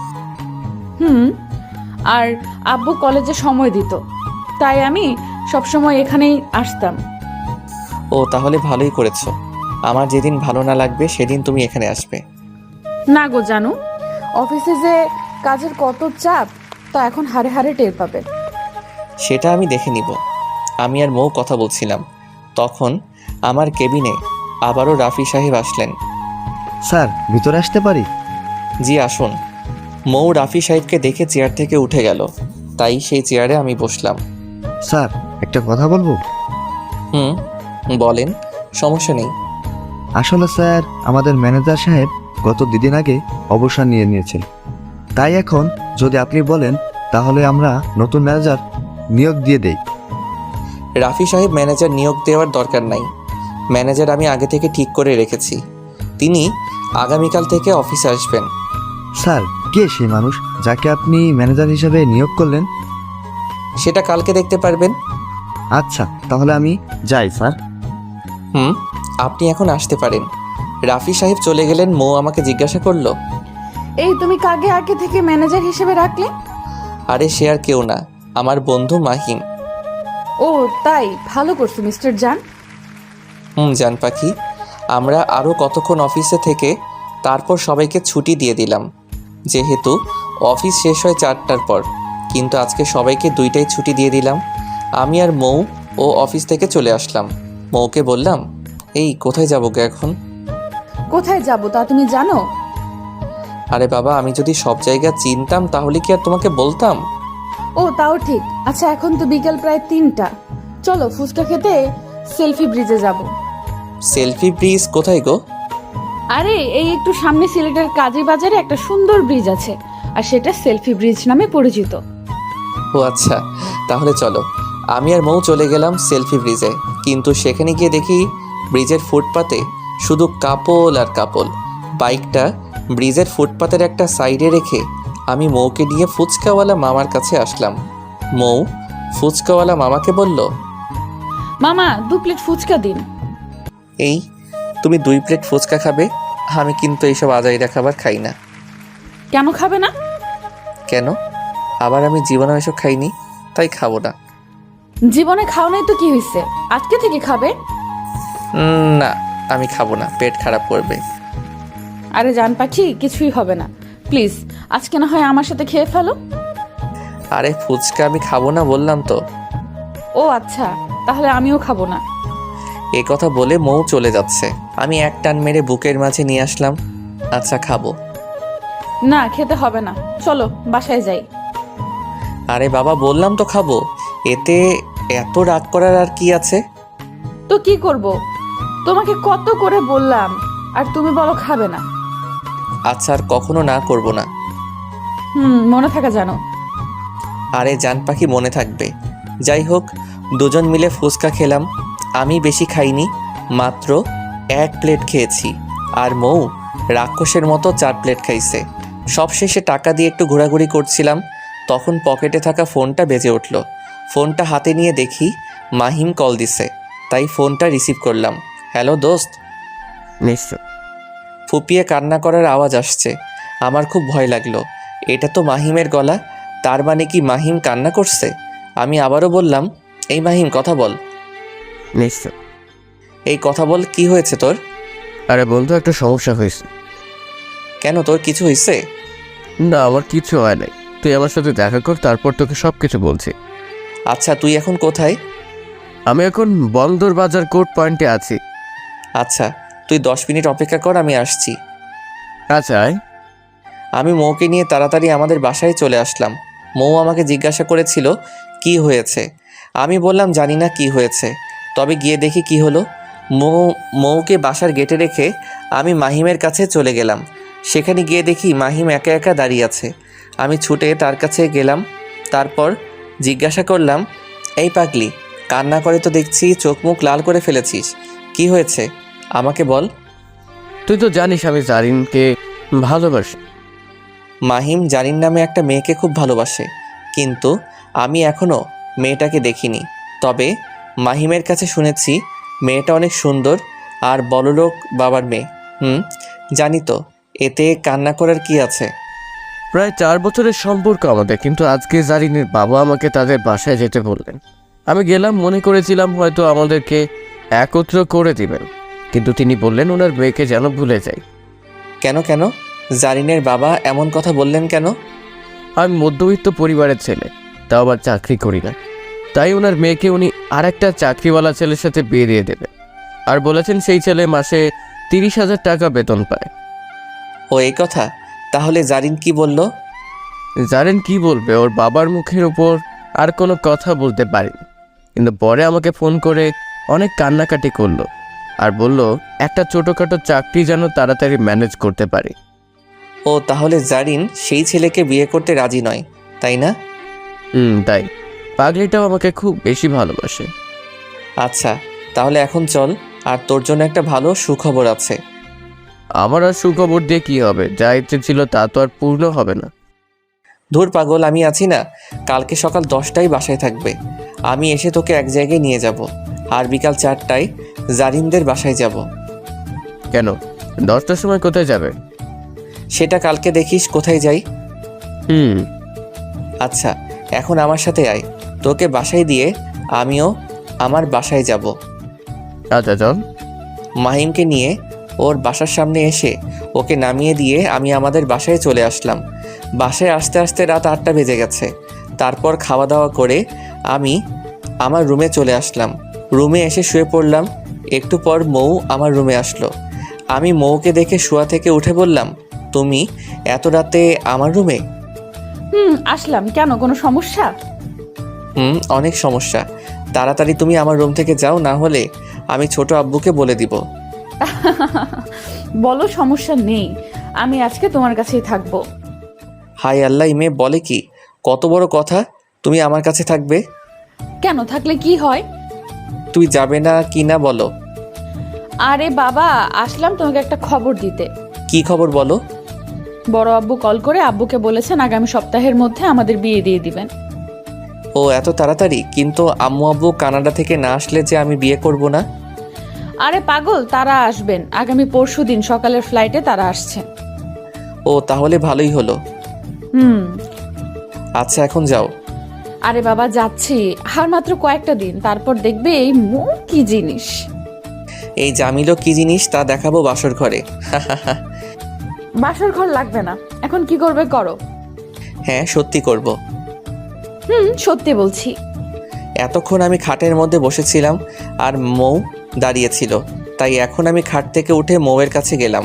আর আব্বু কলেজে সময় দিত, তাই আমি সবসময় এখানেই আসতাম। ও তাহলে ভালোই করেছো। আমার যেদিন ভালো না লাগবে সেদিন তুমি এখানে আসবে। না গো জানু, অফিসে যে কাজের কত চাপ তা এখন হারে হারে টের পাবে। সেটা আমি দেখে নিব। আমি আর মৌ কথা বলছিলাম, তখন আমার কেবিনে আবারও রাফি সাহেব আসলেন। স্যার, ভিতরে আসতে পারি? জি আসুন। মৌ রাফি সাহেবকে দেখে চেয়ার থেকে উঠে গেল, তাই সেই চেয়ারে আমি বসলাম। স্যার, একটা কথা বলবো? বলেন, সমস্যা নেই। আসলে স্যার, আমাদের ম্যানেজার সাহেব গত 2 দিন আগে অবসর নিয়েছেন। তাই এখন যদি আপনি বলেন তাহলে আমরা নতুন ম্যানেজার নিয়োগ দিয়ে দেই। রাফি সাহেব ম্যানেজার নিয়োগ দেওয়ার দরকার নাই। ম্যানেজার আমি আগে থেকে ঠিক করে রেখেছি, তিনি আগামীকাল থেকে অফিসে আসবেন। স্যার, কে সেই মানুষ যাকে আপনি ম্যানেজার হিসেবে নিয়োগ করলেন? সেটা কালকে দেখতে পারবেন। আচ্ছা, তাহলে আমি যাই স্যার। আপনি এখন আসতে পারেন। রাফি সাহেব চলে গেলেন। মৌ আমাকে জিজ্ঞাসা করলো, এই তুমি কাকে আগে থেকে ম্যানেজার হিসেবে রাখলে? আরে সে আর কেউ না, আমার বন্ধু মাহিম। ও তাই, ভালো করছো মিস্টার জান। জান পাখি। আমরা আরও কতক্ষণ অফিসে থেকে তারপর সবাইকে ছুটি দিয়ে দিলাম, যেহেতু অফিস শেষ হয় 4টার পর। কিন্তু আজকে সবাইকে 2টায় ছুটি দিয়ে দিলাম। আমি আর মৌ ও অফিস থেকে চলে আসলাম। মৌকে বললাম, এই কোথায় যাবো গে এখন? কোথায় যাব তা তুমি জানো? আরে বাবা, আমি যদি সব জায়গা চিনতাম তাহলে কি আর তোমাকে বলতাম? ও তাও ঠিক। আচ্ছা এখন তো বিকেল প্রায় 3টা, চলো ফুচকা খেতে সেলফি ব্রিজে যাব। সেলফি ব্রিজ কোথায় গো? আরে এই একটু সামনে সিলেটের কাজী বাজারে একটা সুন্দর ব্রিজ আছে, আর সেটা সেলফি ব্রিজ নামে পরিচিত। ও আচ্ছা, তাহলে চলো। আমি আর মৌ চলে গেলাম সেলফি ব্রিজে, কিন্তু সেখানে গিয়ে দেখি ব্রিজের ফুটপাতে শুধু কাপল আর কাপল। বাইকটা ব্রিজের ফুটপাতের একটা সাইডে রেখে আমি মৌকে নিয়ে ফুচকাওয়ালা মামার কাছে আসলাম। মৌ ফুচকাওয়ালা মামাকে বলল, মামা 2 প্লেট ফুচকা দিন। এই তুমি 2 প্লেট ফুচকা খাবে, আমি কিন্তু এইসব আজাইরা খাবার খাই না। কেন খাবে না? কেন? আবার আমি জীবনে এসব খাইনি, তাই খাবো না। জীবনে খাও নাই তো কি হয়েছে, আজকে থেকে খাবে। না, আমি খাবো না, পেট খারাপ করবে। আরে জান পাখি, কিছুই হবে না, প্লিজ আজকে না হয় আমার সাথে খেয়ে ফেলো। আরে ফুচকা আমি খাবো না বললাম তো। ও আচ্ছা, তাহলে আমিও খাবো না। এ কথা বলে মৌ চলে যাচ্ছে। আমি এক টান মেরে বুকের মাঝে নিয়ে আসলাম। আচ্ছা খাবো। না, খেতে হবে না, চলো বাসায় যাই। আরে বাবা বললাম তো খাবো, এতে এত রাগ করার আর কি আছে? তো কি করব, তোমাকে কত করে বললাম আর তুমি বলো খাবে না। আচ্ছা আর কখনো না করব না। মনে থাকা জানো। আরে জান পাখি মনে থাকবে। যাই হোক, দুজন মিলে ফুচকা খেলাম। আমি বেশি খাইনি, মাত্র 1 প্লেট খেয়েছি, আর মৌ রাক্ষসের মতো 4 প্লেট খাইছে। সবশেষে টাকা দিয়ে একটু ঘোরাঘুরি করছিলাম, তখন পকেটে থাকা ফোনটা বেজে উঠল। ফোনটা হাতে নিয়ে দেখি মাহিম কল দিছে, তাই ফোনটা রিসিভ করলাম। হ্যালো দোস্ত। নিশ্চয়। ফুপিয়ে কান্না করার আওয়াজ আসছে। আমার খুব ভয় লাগলো, এটা তো মাহিমের গলা, তার মানে কি মাহিম কান্না করছে? আমি আবারও বললাম, এই মাহিম কথা বল। নিশ্চয়। এই কথা বল, কি হয়েছে তোর? আরে বন্ধু, একটা সমস্যা হয়েছে। কেন, তোর কিছু হয়েছে? না, আমার কিছু হয় নাই, তুই আমার সাথে দেখা কর, তারপর তোকে সব কিছু বলছি। আচ্ছা তুই এখন কোথায়? আমি এখন বন্দর বাজার কোর্ট পয়েন্টে আছি। আচ্ছা তুই 10 মিনিট অপেক্ষা কর, আমি আসছি। আচ্ছা আয়। আমি মৌকে নিয়ে তাড়াতাড়ি আমাদের বাসায় চলে আসলাম। মৌ আমাকে জিজ্ঞাসা করেছিল কি হয়েছে। আমি বললাম জানি না কি হয়েছে, তবে গিয়ে দেখি কি হলো। মৌকে বাসার গেটে রেখে আমি মাহিমের কাছে চলে গেলাম। সেখানে গিয়ে দেখি মাহিম একা একা দাঁড়িয়ে আছে। আমি ছুটে তার কাছে গেলাম, তারপর জিজ্ঞাসা করলাম, এই পাগলি, কান্না করে তো দেখছি চোখ মুখ লাল করে ফেলেছিস, কি হয়েছে আমাকে বল। তুই তো জানিস আমি জারিনকে ভালোবাসি। মাহিম জারিন নামে একটা মেয়েকে খুব ভালোবাসে, কিন্তু আমি এখনও মেয়েটাকে দেখিনি। তবে মাহিমের কাছে শুনেছি মেয়েটা অনেক সুন্দর আর বড়লোক বাবার মেয়ে। জানি তো, এতে কান্না করার কি আছে? প্রায় 4 বছরের সম্পর্ক আমাদের, কিন্তু আজকে জারিনের বাবা আমাকে তাদের বাসায় যেতে বললেন। আমি গেলাম, মনে করেছিলাম হয়তো আমাদেরকে একত্র করে দিবেন, কিন্তু তিনি বললেন ওনার মেয়েকে যেন ভুলে যাই। কেন কেন জারিনের বাবা এমন কথা বললেন কেন? আমি মধ্যবিত্ত পরিবারের ছেলে, তাও আবার চাকরি করি না, তাই ওনার মেয়েকে উনি আর একটা চাকরিওয়ালা ছেলের সাথে বিয়ে দিয়ে দেবেন, আর বলেছেন সেই ছেলে মাসে 30,000 টাকা বেতন পায়। ও এই কথা, তাহলে জারিন কি বলল? জানেন কি বলবে, ওর বাবার মুখের উপর আর কোনো কথা বলতে পারিনি, কিন্তু পরে আমাকে ফোন করে অনেক কান্নাকাটি করলো আর বলল একটা ছোটোখাটো চাকরি যেন তাড়াতাড়ি ম্যানেজ করতে পারি। ও তাহলে জারিন সেই ছেলেকে বিয়ে করতে রাজি নয়, তাই না? তাই। পাগলিটাও আমাকে খুব বেশি ভালোবাসে। আচ্ছা তাহলে এখন চল, আর তোর জন্য একটা ভালো সুখবর আছে। আমার আর সুখবর দিয়ে কী হবে, যা ইচ্ছে ছিল তা তো আর পূর্ণ হবে না। ধুর পাগল, আমি আছি না, কালকে সকাল 10টায় বাসায় থাকবে। আমি এসে তোকে এক জায়গায় নিয়ে যাব, আর বিকাল 4টায় জারিনদের বাসায় যাব। কেন, 10টার সময় কোথায় যাবে? সেটা কালকে দেখিস কোথায় যাই। আচ্ছা এখন আমার সাথে আয়, তোকে বাসায় দিয়ে আমিও আমার বাসায় যাব। আচ্ছা চল। মাহিমকে নিয়ে ওর বাসার সামনে এসে ওকে নামিয়ে দিয়ে আমি আমাদের বাসায় চলে আসলাম। বাসায় আসতে আসতে রাত 8টা বেজে গেছে। তারপর খাওয়া দাওয়া করে আমি আমার রুমে চলে আসলাম। রুমে এসে শুয়ে পড়লাম। একটু পর মৌ আমার রুমে আসলো। আমি মৌকে দেখে শোয়া থেকে উঠে বললাম, তুমি এত রাতে আমার রুমে? আসলাম, কেন কোনো সমস্যা? অনেক সমস্যা। তাড়াতাড়ি তুমি আমার রুম থেকে যাও, না হলে আমি ছোট আব্বুকে বলে দিব। বলো, সমস্যা নেই, আমি আজকে তোমার কাছেই থাকবো। হাই আল্লাহ, মেয়ে বলে কি, কত বড় কথা, তুমি আমার কাছে থাকবে? কেন, থাকলে কি হয়? তুই যাবে না কি না বলো। আরে বাবা, আসলাম তোমাকে একটা খবর দিতে। কি খবর বলো? বড় আব্বু কল করে আব্বুকে বলেছেন আগামী সপ্তাহের মধ্যে আমাদের বিয়ে দিয়ে দিবেন। ও এত তাড়াতাড়ি? কিন্তু আম্মু আব্বু কানাডা থেকে না আসলে যে আমি বিয়ে করব না। আরে পাগল, তারা আসবেন আগামী পরশুদিন সকালের ফ্লাইটে তারা আসছেন। ও তাহলে ভালোই হলো। হুম। আচ্ছা এখন যাও। আরে বাবা যাচ্ছি, আর মাত্র কয়েকটা দিন, তারপর দেখবে এই মৌ কি জিনিস। এই জামিলও কি জিনিস তা দেখাবো বাসর ঘরে। বাসর ঘর লাগবে না, এখন কি করবে করো। হ্যাঁ সত্যি করব। সত্যি বলছি। এতক্ষণ আমি খাটের মধ্যে বসেছিলাম আর মৌ দাঁড়িয়েছিল, তাই এখন আমি খাট থেকে উঠে মৌয়ের কাছে গেলাম।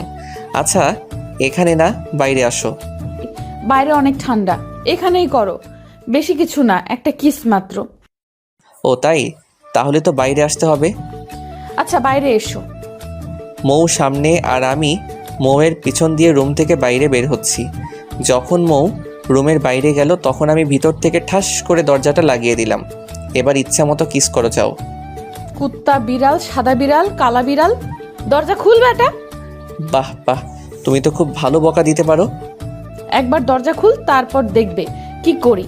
আচ্ছা এখানে না, বাইরে আসো। বাইরে অনেক ঠান্ডা, এখানেই করো। বেশি কিছু না, একটা কিস মাত্র। ও তাই, তাহলে তো বাইরে আসতে হবে। আচ্ছা বাইরে এসো। মৌ সামনে আর আমি মৌয়ের পিছন দিয়ে রুম থেকে বাইরে বের হচ্ছি। যখন মৌ রুমের বাইরে গেল তখন আমি ভিতর থেকে ঠাস করে দরজাটা লাগিয়ে দিলাম। এবার ইচ্ছা মতো কিস করো যাও। কুত্তা বিড়াল, সাদা বিড়াল, কালা বিড়াল, দরজা খুলবে এটা। বাহ বাহ, তুমি তো খুব ভালো বকা দিতে পারো। একবার দরজা খুল, তারপর দেখবে কি করি।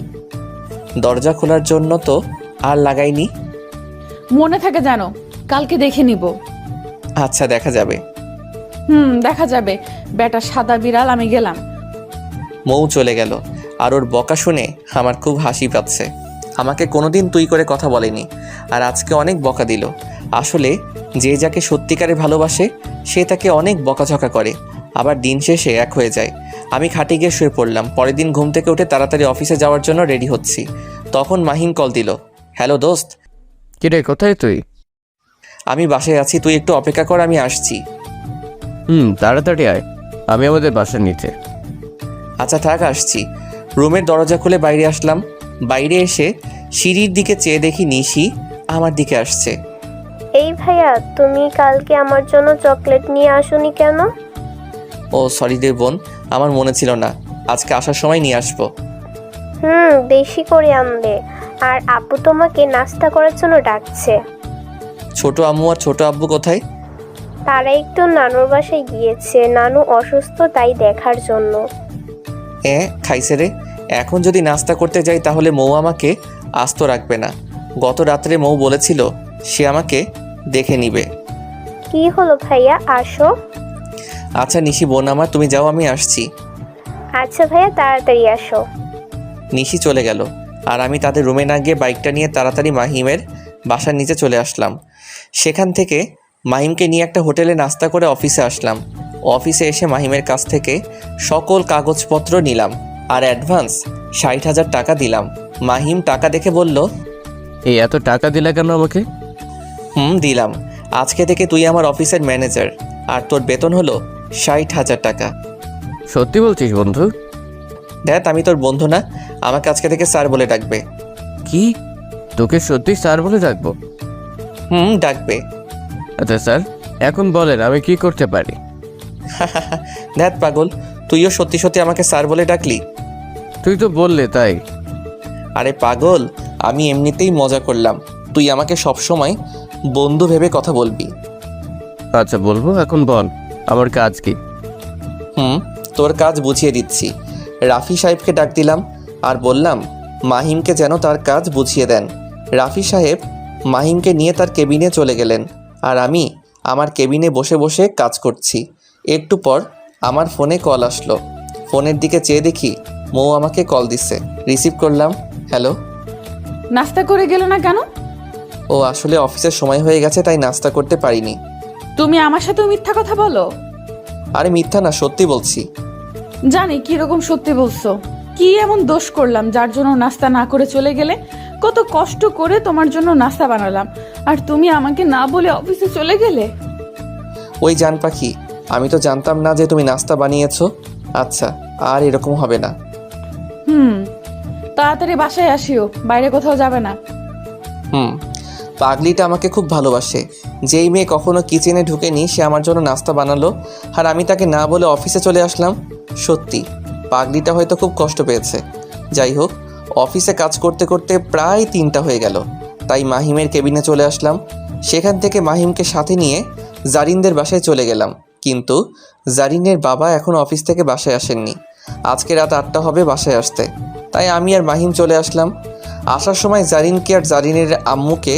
দরজা খোলার জন্য তো আর লাগাইনি। মনে থাকে জানো, কালকে দেখে নিব। আচ্ছা দেখা যাবে। দেখা যাবে। বেটা সাদা বিড়াল, আমি গেলাম। মৌ চলে গেল আর ওর বকা শুনে আমার খুব হাসি পাচ্ছে। আমাকে কোনোদিন তুই করে কথা বলেনি আর আজকে অনেক বকা দিল। আসলে যে যাকে সত্যিকারে ভালোবাসে সে তাকে অনেক বকাঝকা করে, আবার দিন শেষে এক হয়ে যায়। আমি খাটে গিয়ে শুয়ে পড়লাম। পরের দিন ঘুম থেকে উঠে তাড়াতাড়ি অফিসে যাওয়ার জন্য রেডি হচ্ছি, তখন মাহিম কল দিল। হ্যালো দোস্ত। কিরে কোথায় তুই? আমি বাসায় আছি, তুই একটু অপেক্ষা কর, আমি আসছি। তাড়াতাড়ি আয়, আমি আমাদের বাসার নিচে। আচ্ছা থাক আসছি। রুমের দরজা খুলে বাইরে আসলাম। বাইরে এসে সিঁড়ির দিকে চেয়ে দেখি নিশি আমার দিকে আসছে। এই ভাইয়া, তুমি কালকে আমার জন্য চকলেট নিয়ে আসোনি কেন? ও সরি রে বোন, আমার মনে ছিল না, আজকে আসার সময় নিয়ে আসবো। বেশি করে আনবে। আর আপু তোমাকে নাস্তা করার জন্য ডাকছে। ছোট আম্মু আর ছোট আব্বু কোথায়? তারা একটু নানুর বাসায় গিয়েছে, নানু অসুস্থ, তাই দেখার জন্য। খাইছে রে। এখন যদি নাস্তা করতে যাই তাহলে মৌ আমাকে আস্ত রাখবে না। গত রাত্রে মৌ বলেছিল সে আমাকে দেখে নিবে। কি হলো ভাইয়া, আসো। আচ্ছা নিশি বোন আমার, তুমি যাও, আমি আসছি। আচ্ছা ভাইয়া, তাড়াতাড়ি আসো। নিশি চলে গেল আর আমি তাদের রুমে না গিয়ে বাইকটা নিয়ে তাড়াতাড়ি মাহিমের বাসার নিচে চলে আসলাম। সেখান থেকে মাহিমকে নিয়ে একটা হোটেলে নাস্তা করে অফিসে আসলাম। অফিসে এসে মাহিমের কাছ থেকে সকল কাগজপত্র নিলাম আর অ্যাডভান্স 60,000 টাকা দিলাম। মাহিম টাকা দেখে বলল, এই এত টাকা দিলা কেন আমাকে? দিলাম। আজকে থেকে তুই আমার অফিসের ম্যানেজার আর তোর বেতন হলো 60,000 টাকা। সত্যি বলছিস বন্ধু? দেখ আমি তোর বন্ধু না, আমাকে আজকে থেকে স্যার বলে ডাকবে। কি, তোকে সত্যি স্যার বলে ডাকবো? ডাকবে। আচ্ছা স্যার, এখন বলেন আমি কি করতে পারি? দেখ পাগল, তুইও সত্যি সত্যি আমাকে স্যার বলে ডাকলি? তুই তো বললে তাই। আরে পাগল, আমি এমনিতেই মজা করলাম, তুই আমাকে সবসময় বন্ধু ভেবে কথা বলবি। আচ্ছা বলবো, এখন বল আমার কাজ কি? তোর কাজ বুঝিয়ে দিচ্ছি। রাফি সাহেবকে ডাক দিলাম আর বললাম মাহিমকে যেন তার কাজ বুঝিয়ে দেন। রাফি সাহেব মাহিমকে নিয়ে তার কেবিনে চলে গেলেন আর আমি আমার কেবিনে বসে বসে কাজ করছি। একটু পর আমার ফোনে কল আসলো। ফোনের দিকে চেয়ে দেখি মৌ আমাকে কল দিচ্ছে। রিসিভ করলাম। হ্যালো। নাস্তা করে গেল না কেন? ও আসলে অফিসের সময় হয়ে গেছে তাই নাস্তা করতে পারিনি। তুমি আমার সাথে মিথ্যা কথা বলো। আরে মিথ্যা না, সত্যি বলছি। জানি কিরকম সত্যি বলছো। কি এমন দোষ করলাম যার জন্য নাস্তা না করে চলে গেলে? কত কষ্ট করে তোমার জন্য নাস্তা বানালাম আর তুমি আমাকে না বলে অফিসে চলে গেলে। ওই জান পাখি, আমি তো জানতাম না যে তুমি নাস্তা বানিয়েছো। আচ্ছা আর এরকম হবে না। তাড়াতাড়ি বাসায় আসিও, বাইরে কোথাও যাবে না। পাগলিটা আমাকে খুব ভালোবাসে। যেই মেয়ে কখনো কিচেনে ঢুকেনি সে আমার জন্য নাস্তা বানালো আর আমি তাকে না বলে অফিসে চলে আসলাম। সত্যি পাগলিটা হয়তো খুব কষ্ট পেয়েছে। যাই হোক, অফিসে কাজ করতে করতে প্রায় 3টা হয়ে গেল, তাই মাহিমের কেবিনে চলে আসলাম। সেখান থেকে মাহিমকে সাথে নিয়ে জারিনদের বাসায় চলে গেলাম, কিন্তু জারিনের বাবা এখন অফিস থেকে বাসায় আসেননি। আজকে রাত 8টা হবে বাসায় আসতে, তাই আমি আর মাহিম চলে আসলাম। আসার সময় জারিনকে আর জারিনের আম্মুকে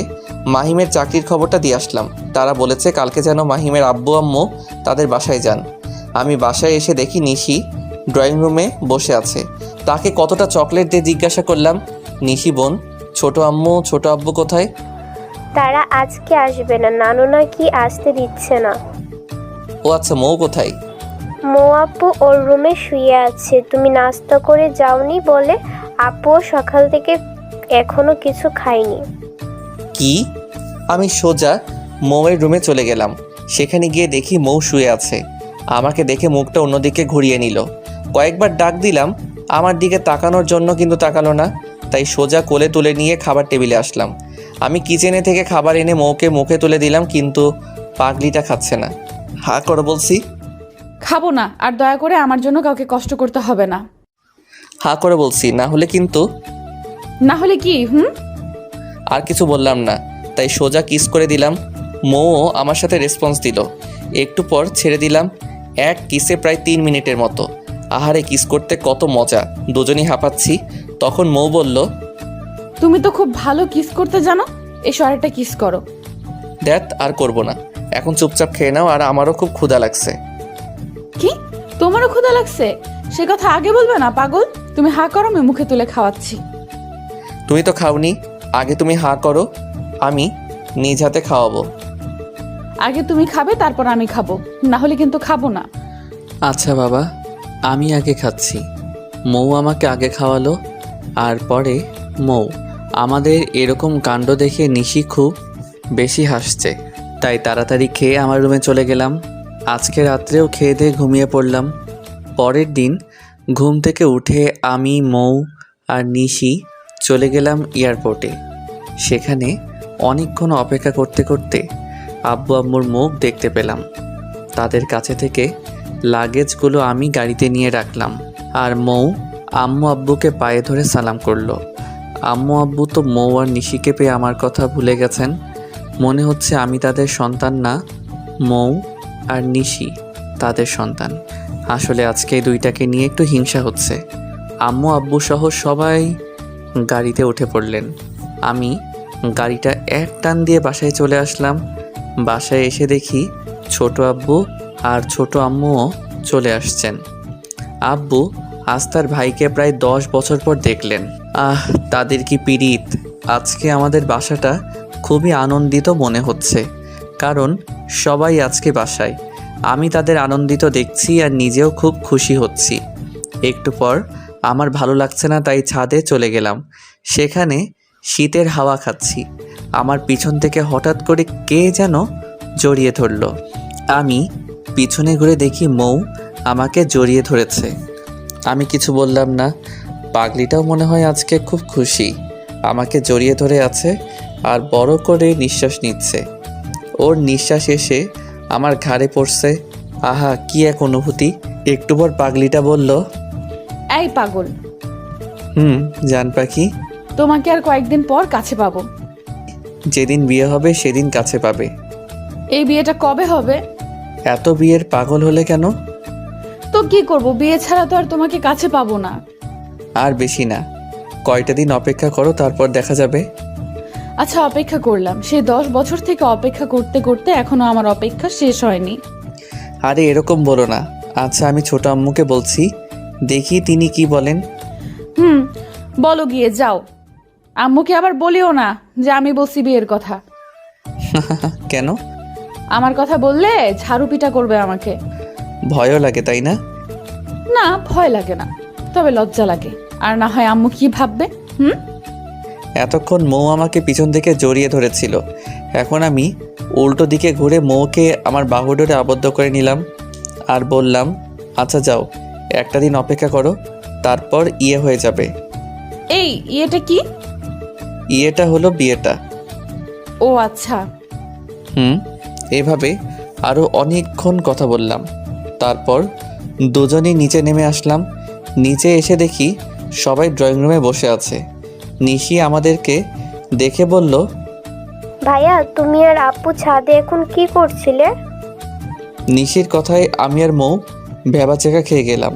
মাহিমের চাকরির খবরটা দিয়ে আসলাম। তারা বলেছে কালকে যেন মাহিমের আব্বু আম্মু তাদের বাসায় যান। আমি বাসায় এসে দেখি নিশি ড্রয়িং রুমে বসে আছে। তাকে কতটা চকলেট দিয়ে জিজ্ঞাসা করলাম, নিশি বোন, ছোট আম্মু ছোট আব্বু কোথায়? তারা আজকে আসবে না, নানু নাকি আসতে দিচ্ছে না। ও আচ্ছা, মৌ কোথায়? মৌ আপু ওর রুমে শুয়ে আছে। তুমি নাস্তা করে যাওনি বলে আপুও সকাল থেকে এখনো কিছু খায়নি। কি? আমি সোজা মৌয়ের রুমে চলে গেলাম। সেখানে গিয়ে দেখি মৌ শুয়ে আছে। আমাকে দেখে মুখটা অন্যদিকে ঘুরিয়ে নিল। কয়েকবার ডাক দিলাম আমার দিকে তাকানোর জন্য, কিন্তু তাকালো না। তাই সোজা কোলে তুলে নিয়ে খাবার টেবিলে আসলাম। আমি কিচেনে থেকে খাবার এনে মৌকে মুখে তুলে দিলাম, কিন্তু পাগলিটা খাচ্ছে না। হা করে বলছি। খাবো না, আর দয়া করে আমার জন্য কাউকে কষ্ট করতে হবে না। হা করে বলছি, না হলে কিন্তু। না হলে কি? আর কিছু বললাম না, তাই সোজা কিস করে দিলাম। মৌও আমার সাথে রেসপন্স দিল। একটু পর ছেড়ে দিলাম। এক কিসে প্রায় 3 মিনিটের মতো। আহারে, কিস করতে কত মজা, দুজনই হাঁপাচ্ছি। তখন মৌ বলল, তুমি তো খুব ভালো কিস করতে জানো, এসো আরেকটা কিস করো। দেখ, আর করব না, এখন চুপচাপ খেয়ে নাও, আর আমারও খুব ক্ষুধা লাগছে। কি? তোমারও ক্ষুধা লাগছে? সে কথা আগে বলবে না পাগল। তুমি হা করো, আমি মুখে তুলে খাওয়াচ্ছি। তুমি তো খাওনি, আগে তুমি হা করো, আমি নিজ হাতে খাওয়াবো। আগে তুমি খাবে, তারপর আমি খাবো, না হলে কিন্তু খাবো না। আচ্ছা বাবা, আমি আগে খাচ্ছি। মৌ আমাকে আগে খাওয়ালো, আর পরে মৌ। আমাদের এরকম কাণ্ড দেখে নিশি খুব বেশি হাসছে। তাই তাড়াতাড়ি খেয়ে আমার রুমে চলে গেলাম। আজকে রাত্রেও খেয়ে দিয়ে ঘুমিয়ে পড়লাম। পরের দিন ঘুম থেকে উঠে আমি, মৌ আর নিশি চলে গেলাম এয়ারপোর্টে। সেখানে অনেকক্ষণ অপেক্ষা করতে করতে আব্বু আম্মুর মুখ দেখতে পেলাম। তাদের কাছে থেকে লাগেজগুলো আমি গাড়িতে নিয়ে রাখলাম, আর মৌ আম্মু আব্বুকে পায়ে ধরে সালাম করলো। আম্মু আব্বু তো মৌ আর নিশিকে পেয়ে আমার কথা ভুলে গেছেন। মনে হচ্ছে আমি তাদের সন্তান না, মৌ আর নিশি তাদের সন্তান। আসলে আজকে এই দুইটাকে নিয়ে একটু হিংসা হচ্ছে। আম্মু আব্বু সহ সবাই গাড়িতে উঠে পড়লেন। আমি গাড়িটা এক টান দিয়ে বাসায় চলে আসলাম। বাসায় এসে দেখি ছোট আব্বু আর ছোট আম্মুও চলে আসছেন। আব্বু আজ তার ভাইকে প্রায় 10 বছর পর দেখলেন। তাদের কি পীড়িত। আজকে আমাদের বাসাটা খুবই আনন্দিত মনে হচ্ছে, কারণ সবাই আজকে বাসায়। আমি তাদের আনন্দিত দেখছি আর নিজেও খুব খুশি হচ্ছি। একটু পর আমার ভালো লাগছে না, তাই ছাদে চলে গেলাম। সেখানে শীতের হাওয়া খাচ্ছি। আমার পিছন থেকে হঠাৎ করে কে যেন জড়িয়ে ধরল। আমি পিছনে ঘুরে দেখি মৌ আমাকে জড়িয়ে ধরেছে। আমি কিছু বললাম না। পাগলিটাও মনে হয় আজকে খুব খুশি, আমাকে জড়িয়ে ধরে আছে আর বড় করে নিঃশ্বাস নিচ্ছে। ওর নিঃশ্বাস এসে আমার ঘাড়ে পড়ছে। আহা, কি এক অনুভূতি। একটু পর পাগলিটা বলল, এই পাগল, জান পাখি, তোমাকে আর কয়েকদিন পর কাছে পাবো। যেদিন বিয়ে হবে সেদিন কাছে পাবে। এই বিয়েটা কবে হবে? এত বিয়ের পাগল হলে কেন? তো কি করব, বিয়ে ছাড়া তো আর তোমাকে কাছে পাবো না। আর বেশি না, কয়টা দিন অপেক্ষা করো, তারপর দেখা যাবে। আচ্ছা, অপেক্ষা করলাম। সেই 10 বছর থেকে অপেক্ষা করতে করতে এখনো আমার অপেক্ষা শেষ হয়নি। আরে এরকম বলো না। আচ্ছা, আমি ছোট আম্মুকে বলছি, দেখি তিনি কি বলেন। বলো, গিয়ে যাও। আম্মুকে আবার বলিও না যে আমি বলছি বিয়ের কথা। কেন? আমার কথা বললে ঝাড়ু পিটা করবে আমাকে। ভয়ও লাগে, তাই না? না, ভয় লাগে না, তবে লজ্জা লাগে। আর না হয় আম্মু কি ভাববে। এতক্ষণ মৌ আমাকে পিছন থেকে জড়িয়ে ধরেছিল, এখন আমি উল্টো দিকে ঘুরে মৌকে আমার বাহু ডোরে আবদ্ধ করে নিলাম আর বললাম, আচ্ছা যাও, একটা দিন অপেক্ষা করো, তারপর ইয়ে হয়ে যাবে। এই ইয়েটা কি? ইয়েটা হলো বিয়েটা। ও আচ্ছা। এভাবে আরও অনেকক্ষণ কথা বললাম। তারপর দুজনেই নিচে নেমে আসলাম। নিচে এসে দেখি সবাই ড্রয়িং রুমে বসে আছে। নিশি আমাদেরকে দেখে বলল, ভাইয়া, তুমি আর আপু ছাদে এখন কি করছিলে? নিশির কথায় আমি আর মৌ ভ্যাবাচেকা খেয়ে গেলাম।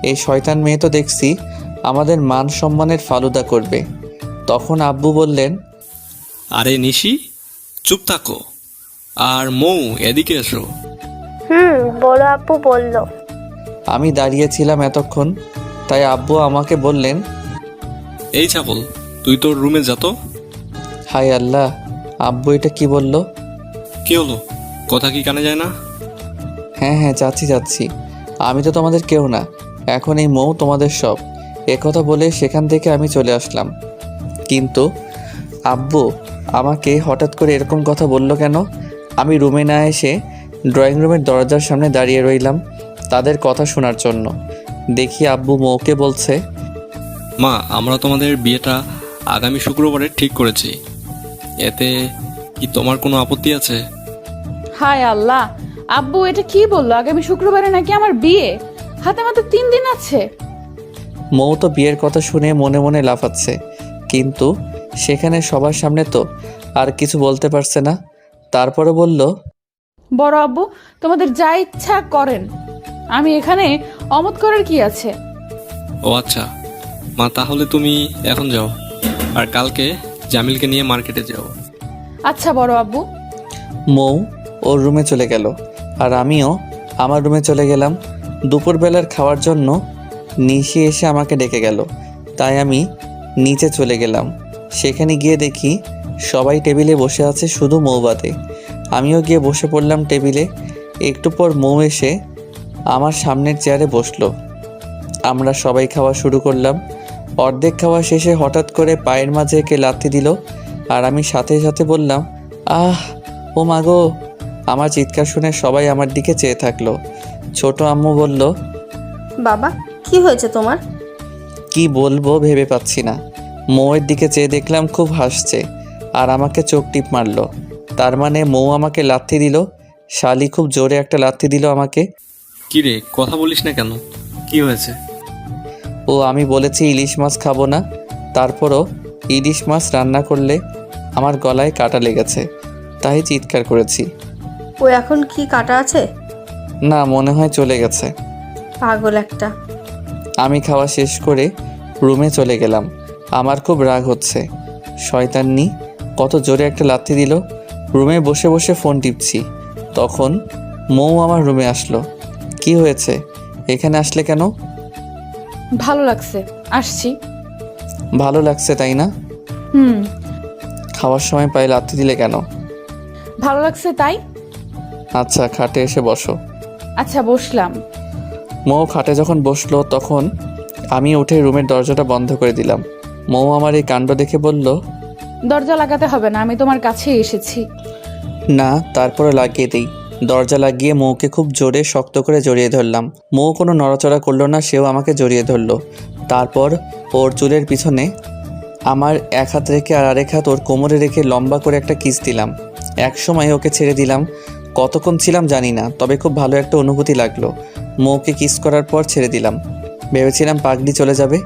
এই শয়তান মেয়ে তো দেখছি আমাদের মান সম্মানের ফালুদা করবে। তখন আব্বু বললেন, আরে নিশি, চুপ থাকো। আর মৌ, এদিকে এসো। বড় আপু বলল। আমি দাঁড়িয়েছিলাম এতক্ষণ, তাই আব্বু আমাকে বললেন, এই ছাগল, তুই তোর রুমে যা তো। হাই আল্লাহ, আব্বু এটা কি বলল? কি হলো, কথা কি কানে যায় না? হ্যাঁ হ্যাঁ, যাচ্ছি। আমি তো তোমাদের কেউ না, এখন এই মৌ তোমাদের সব। একথা বলে সেখান থেকে আমি চলে আসলাম। কিন্তু আব্বু আমাকে হঠাৎ করে এরকম কথা বলল কেন? আমি রুমে না এসে ড্রয়িং রুমের দরজার সামনে দাঁড়িয়ে রইলাম তাদের কথা শোনার জন্য। দেখি আব্বু মৌকে বলছে, মা, আমরা তোমাদের বিয়েটা আগামী শুক্রবারে ঠিক করেছি। এতে কি তোমার কোনো আপত্তি আছে? হায় আল্লাহ, আব্বু এটা কি বললো? আগামী শুক্রবারে নাকি আমার বিয়ে? হাতে মাত্র 3 দিন আছে। মৌ তো বিয়ের কথা শুনে মনে মনে লাফাচ্ছে, কিন্তু সেখানে সবার সামনে তো আর কিছু বলতে পারছে না। তারপরে বলল, বড় আব্বু, তোমাদের যা ইচ্ছা করেন, আমি এখানে অমত করার কি আছে? ও আচ্ছা মা, তাহলে তুমি এখন যাও, আর কালকে জামিলকে নিয়ে মার্কেটে যাও। আচ্ছা বড় আব্বু। মৌ ওর রুমে চলে গেল, আর আমিও আমার রুমে চলে গেলাম। দুপুরবেলার খাওয়ার জন্য নিশি এসে আমাকে ডেকে গেল, তাই আমি নিচে চলে গেলাম। সেখানে গিয়ে দেখি সবাই টেবিলে বসে আছে, শুধু মৌ বাদে। আমিও গিয়ে বসে পড়লাম টেবিলে। একটু পর মৌ এসে আমার সামনের চেয়ারে বসলো। আমরা সবাই খাওয়া শুরু করলাম। অর্ধেক খাওয়া শেষে হঠাৎ করে পায়ের মাঝে কে লাথি দিল, আর আমি সাথে সাথে বললাম, আহ ও মাগো। আমার চিৎকার শুনে সবাই আমার দিকে চেয়ে থাকলো। ছোট আম্মু বলল, বাবা, কি হয়েছে তোমার? কি বলবো ভেবে পাচ্ছি না। মৌয়ের দিকে চেয়ে দেখলাম খুব হাসছে, আর আমাকে চোখ টিপ মারলো। তার মানে মৌ আমাকে লাথি দিল। শালি খুব জোরে একটা লাথি দিল আমাকে। কি রে, কথা বলিস না কেন? কি হয়েছে? ও আমি বলেছি ইলিশ মাছ খাবো না, তারপরও ইলিশ মাছ রান্না করলে আমার গলায় কাটা লেগেছে, তাই চিৎকার করেছি। ও এখন কি কাটা আছে? না, মনে হয় চলে গেছে। পাগল একটা। আমি খাওয়া শেষ করে রুমে চলে গেলাম। আমার খুব রাগ হচ্ছে। শয়তান্নি কত জোরে একটা লাথি দিল। রুমে বসে বসে ফোন টিপছি, তখন মৌ আমার রুমে আসলো। কি হয়েছে, এখানে আসলে কেন? ভালো লাগছে, আসছি। ভালো লাগছে তাই না? খাওয়ার সময় পায়ে লাথি দিলে কেন? ভালো লাগছে তাই। আচ্ছা, খাটে এসে বসো। আচ্ছা, বসলাম। মৌ খাটে যখন বসলো, তখন আমি উঠে রুমের দরজাটা বন্ধ করে দিলাম। মৌ আমার এই কাণ্ড দেখে বলল, দরজা লাগাতে হবে না, আমি তোমার কাছেই এসেছি। না, তারপরে লাগিয়ে দিই। দরজা লাগিয়ে মৌকে খুব জোরে শক্ত করে জড়িয়ে ধরলাম। মৌ কোনো নড়াচড়া করলো না, সেও আমাকে জড়িয়ে ধরলো। তারপর ওর চুলের পিছনে আমার এক হাত রেখে আর আরেক হাত ওর কোমরে রেখে লম্বা করে একটা কিস দিলাম। এক সময় ওকে ছেড়ে দিলাম। কতক্ষণ ছিলাম জানি না, তবে খুব ভালো একটা অনুভূতি লাগলো। মৌকে কিস করার পর ছেড়ে দিলাম। ভেবেছিলাম পাগড়ি চলে যাবে,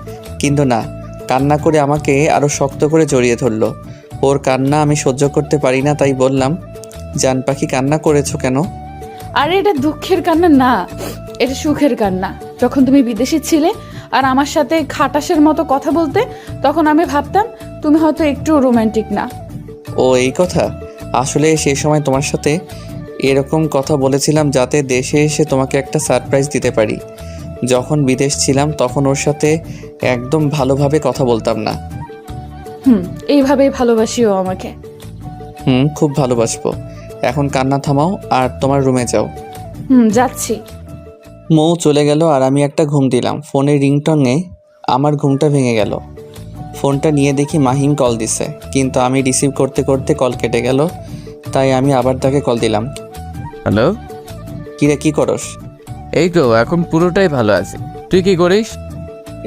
কিন্তু না, কান্না করে আমাকে আরও শক্ত করে জড়িয়ে ধরলো। ওর কান্না আমি সহ্য করতে পারি না, তাই বললাম, জান পাখি কান্না করেছো কেন? আরে এটা দুঃখের কান্না না, এটা সুখের কান্না। যখন তুমি বিদেশে ছিলে আর আমার সাথে খাটাসের মতো কথা বলতে, তখন আমি ভাবতাম তুমি হয়তো একটু রোমান্টিক না। ও এই কথা। আসলে সেই সময় তোমার সাথে এরকম কথা বলেছিলাম যাতে দেশে এসে তোমাকে একটা সারপ্রাইজ দিতে পারি। যখন বিদেশ ছিলাম তখন ওর সাথে একদম ভালোভাবে কথা বলতাম না। এইভাবেই ভালোবাসিও আমাকে। খুব ভালোবাসবো। এখন কান্না থামাও আর তোমার রুমে যাও। যাচ্ছি। মৌ চলে গেল আর আমি একটা ঘুম দিলাম। ফোনের রিংটংয়ে আমার ঘুমটা ভেঙে গেল। ফোনটা নিয়ে দেখি মাহিম কল দিছে, কিন্তু আমি রিসিভ করতে করতে কল কেটে গেল, তাই আমি আবার তাকে কল দিলাম। হ্যালো, কিরে, কি করস? এই তো এখন পুরোটাই ভালো আছে। তুই কি করিস?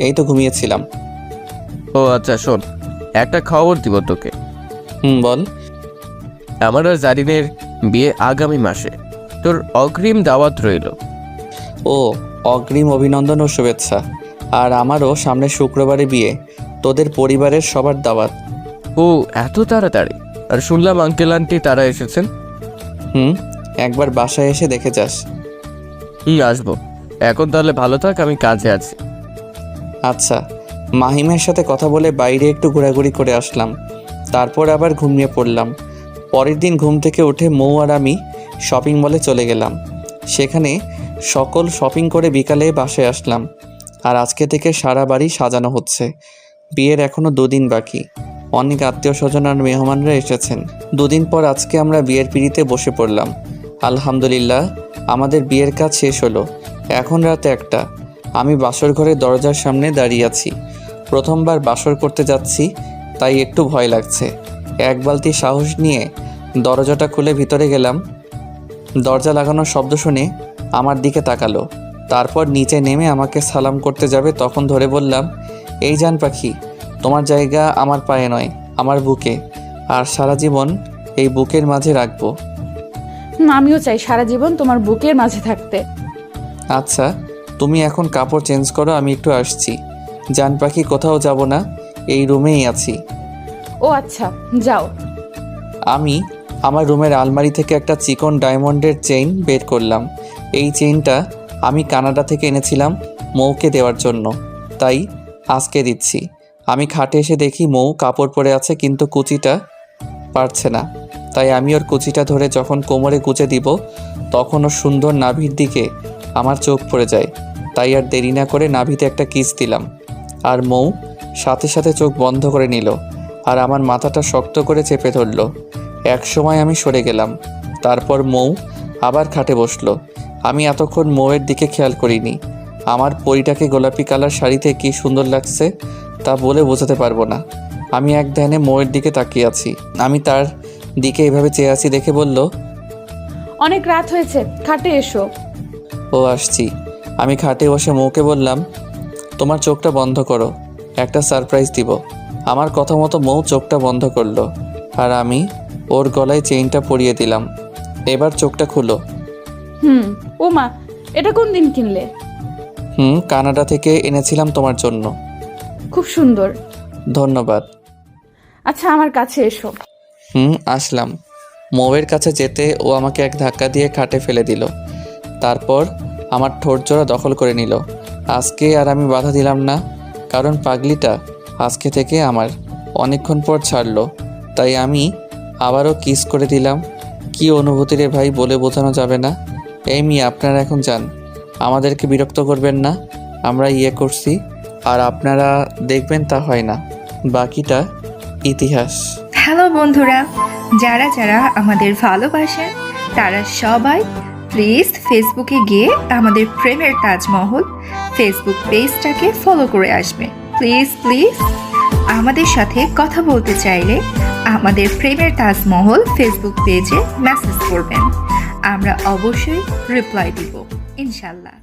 এই তো ঘুমিয়েছিলাম। ও আচ্ছা, শোন, একটা খবর দিব তোকে। বল। আমার আর জারিনের বিয়ে আগামী মাসে। তোর অগ্রিম দাওয়াত রইল। ও, অগ্রিম অভিনন্দন ও শুভেচ্ছা। আর আমারও সামনের শুক্রবারে বিয়ে। তোদের পরিবারের সবার দাওয়াত। ও এত তাড়াতাড়ি? আর শুনলাম আঙ্কেল আন্টি তারা এসেছেন। একবার বাসায় এসে দেখে যাস। আসবো। এখন তাহলে ভালো থাক, আমি কাজে আছি। আচ্ছা। মাহিমের সাথে কথা বলে বাইরে একটু ঘোরাঘুরি করে আসলাম, তারপর আবার ঘুমিয়ে পড়লাম। পরের দিন ঘুম থেকে উঠে মৌ আর আমি শপিং মলে চলে গেলাম। সেখানে সকল শপিং করে বিকালে বাসায় আসলাম। আর আজকে থেকে সারা বাড়ি সাজানো হচ্ছে। বিয়ের এখনও 2 দিন বাকি। অনেক আত্মীয় স্বজন আর মেহমানরা এসেছেন। 2 দিন পর আজকে আমরা বিয়ের পিঁড়িতে বসে পড়লাম। আলহামদুলিল্লাহ, আমাদের বিয়ের কাজ শেষ হলো। এখন রাত 1টা। আমি বাসর ঘরের দরজার সামনে দাঁড়িয়ে আছি। প্রথমবার বাসর করতে যাচ্ছি, তাই একটু ভয় লাগছে। এক বালতি সাহস নিয়ে দরজাটা খুলে ভিতরে গেলাম। দরজা লাগানোর শব্দ শুনে আমার দিকে তাকালো। তারপর নিচে নেমে আমাকে সালাম করতে যাবে, তখন ধরে বললাম, এই জান পাখি, তোমার জায়গা আমার পায়ে নয়, আমার বুকে। আর সারা জীবন এই বুকের মাঝে রাখবো। আমিও চাই সারা জীবন তোমার বুকের মাঝে থাকতে। আচ্ছা, তুমি এখন কাপড় চেঞ্জ করো, আমি একটু আসছি। জান পাখি, কোথাও যাব না, এই রুমেই আছি। ও আচ্ছা, যাও। আমি আমার রুমের আলমারি থেকে একটা চিকন ডায়মন্ডের চেইন বের করলাম। এই চেইনটা আমি কানাডা থেকে এনেছিলাম মৌকে দেওয়ার জন্য, তাই আজকে দিচ্ছি। আমি খাটে এসে দেখি মৌ কাপড় পরে আছে, কিন্তু কুচিটা পারছে না। তাই আমি ওর কুচিটা ধরে যখন কোমরে গুজে দিব, তখন ওর সুন্দর নাভির দিকে আমার চোখ পড়ে যায়। তাই আর দেরি না করে নাভিতে একটা কিস দিলাম। আর মৌ সাথে সাথে চোখ বন্ধ করে নিল আর আমার মাথাটা শক্ত করে চেপে ধরল। এক সময় আমি সরে গেলাম। তারপর মৌ আবার খাটে বসলো। আমি এতক্ষণ মৌয়ের দিকে খেয়াল করিনি। আমার পরিটাকে গোলাপি কালার শাড়িতে কি সুন্দর লাগছে তা বলে বোঝাতে পারবো না। আমি এক ধ্যানে মৌয়ের দিকে তাকিয়ে আছি। আমি তার দিকে এভাবে চেয়ে আছি দেখে বলল, অনেক রাত হয়েছে, খাটে এসো। ও আসছি। আমি খাটে বসে মৌকে বললাম, তোমার চোখটা বন্ধ করো, একটা সারপ্রাইজ দিব। আমার কথা মতো মৌ চোখটা বন্ধ করলো আর আমি ওর গলায় চেইনটা পরিয়ে দিলাম। এবার চোখটা খুলো। ও মা, এটা কোন দিন কিনলে? কানাডা থেকে এনেছিলাম তোমার জন্য। খুব সুন্দর। ধন্যবাদ। আচ্ছা, আমার কাছে এসো। আসলাম। মৌয়ের কাছে যেতে ও আমাকে এক ধাক্কা দিয়ে খাটে ফেলে দিল। তারপর আমার ঠোঁট জোড়া দখল করে নিল। আজকে আর আমি বাধা দিলাম না, কারণ পাগলিটা আজকে থেকে আমার। অনেকক্ষণ পর ছাড়লো, তাই আমি আবারও কিস করে দিলাম। কি অনুভূতি রে ভাই, বলে বোঝানো যাবে না। এই মেয়ে, আপনারা এখন যান, আমাদেরকে বিরক্ত করবেন না। আমরা করছি আর আপনারা দেখবেন তা হয় না। বাকিটা ইতিহাস। হ্যালো বন্ধুরা, যারা যারা আমাদের ভালোবাসেন তারা সবাই প্লিজ ফেসবুকে গিয়ে আমাদের প্রেমের তাজমহল ফেসবুক পেজটাকে ফলো করে আসবে। প্লিজ প্লিজ আমাদের সাথে কথা বলতে চাইলে আমাদের প্রেমের তাজমহল ফেসবুক পেজে মেসেজ করবেন, আমরা অবশ্যই রিপ্লাই দিব ইনশাল্লাহ।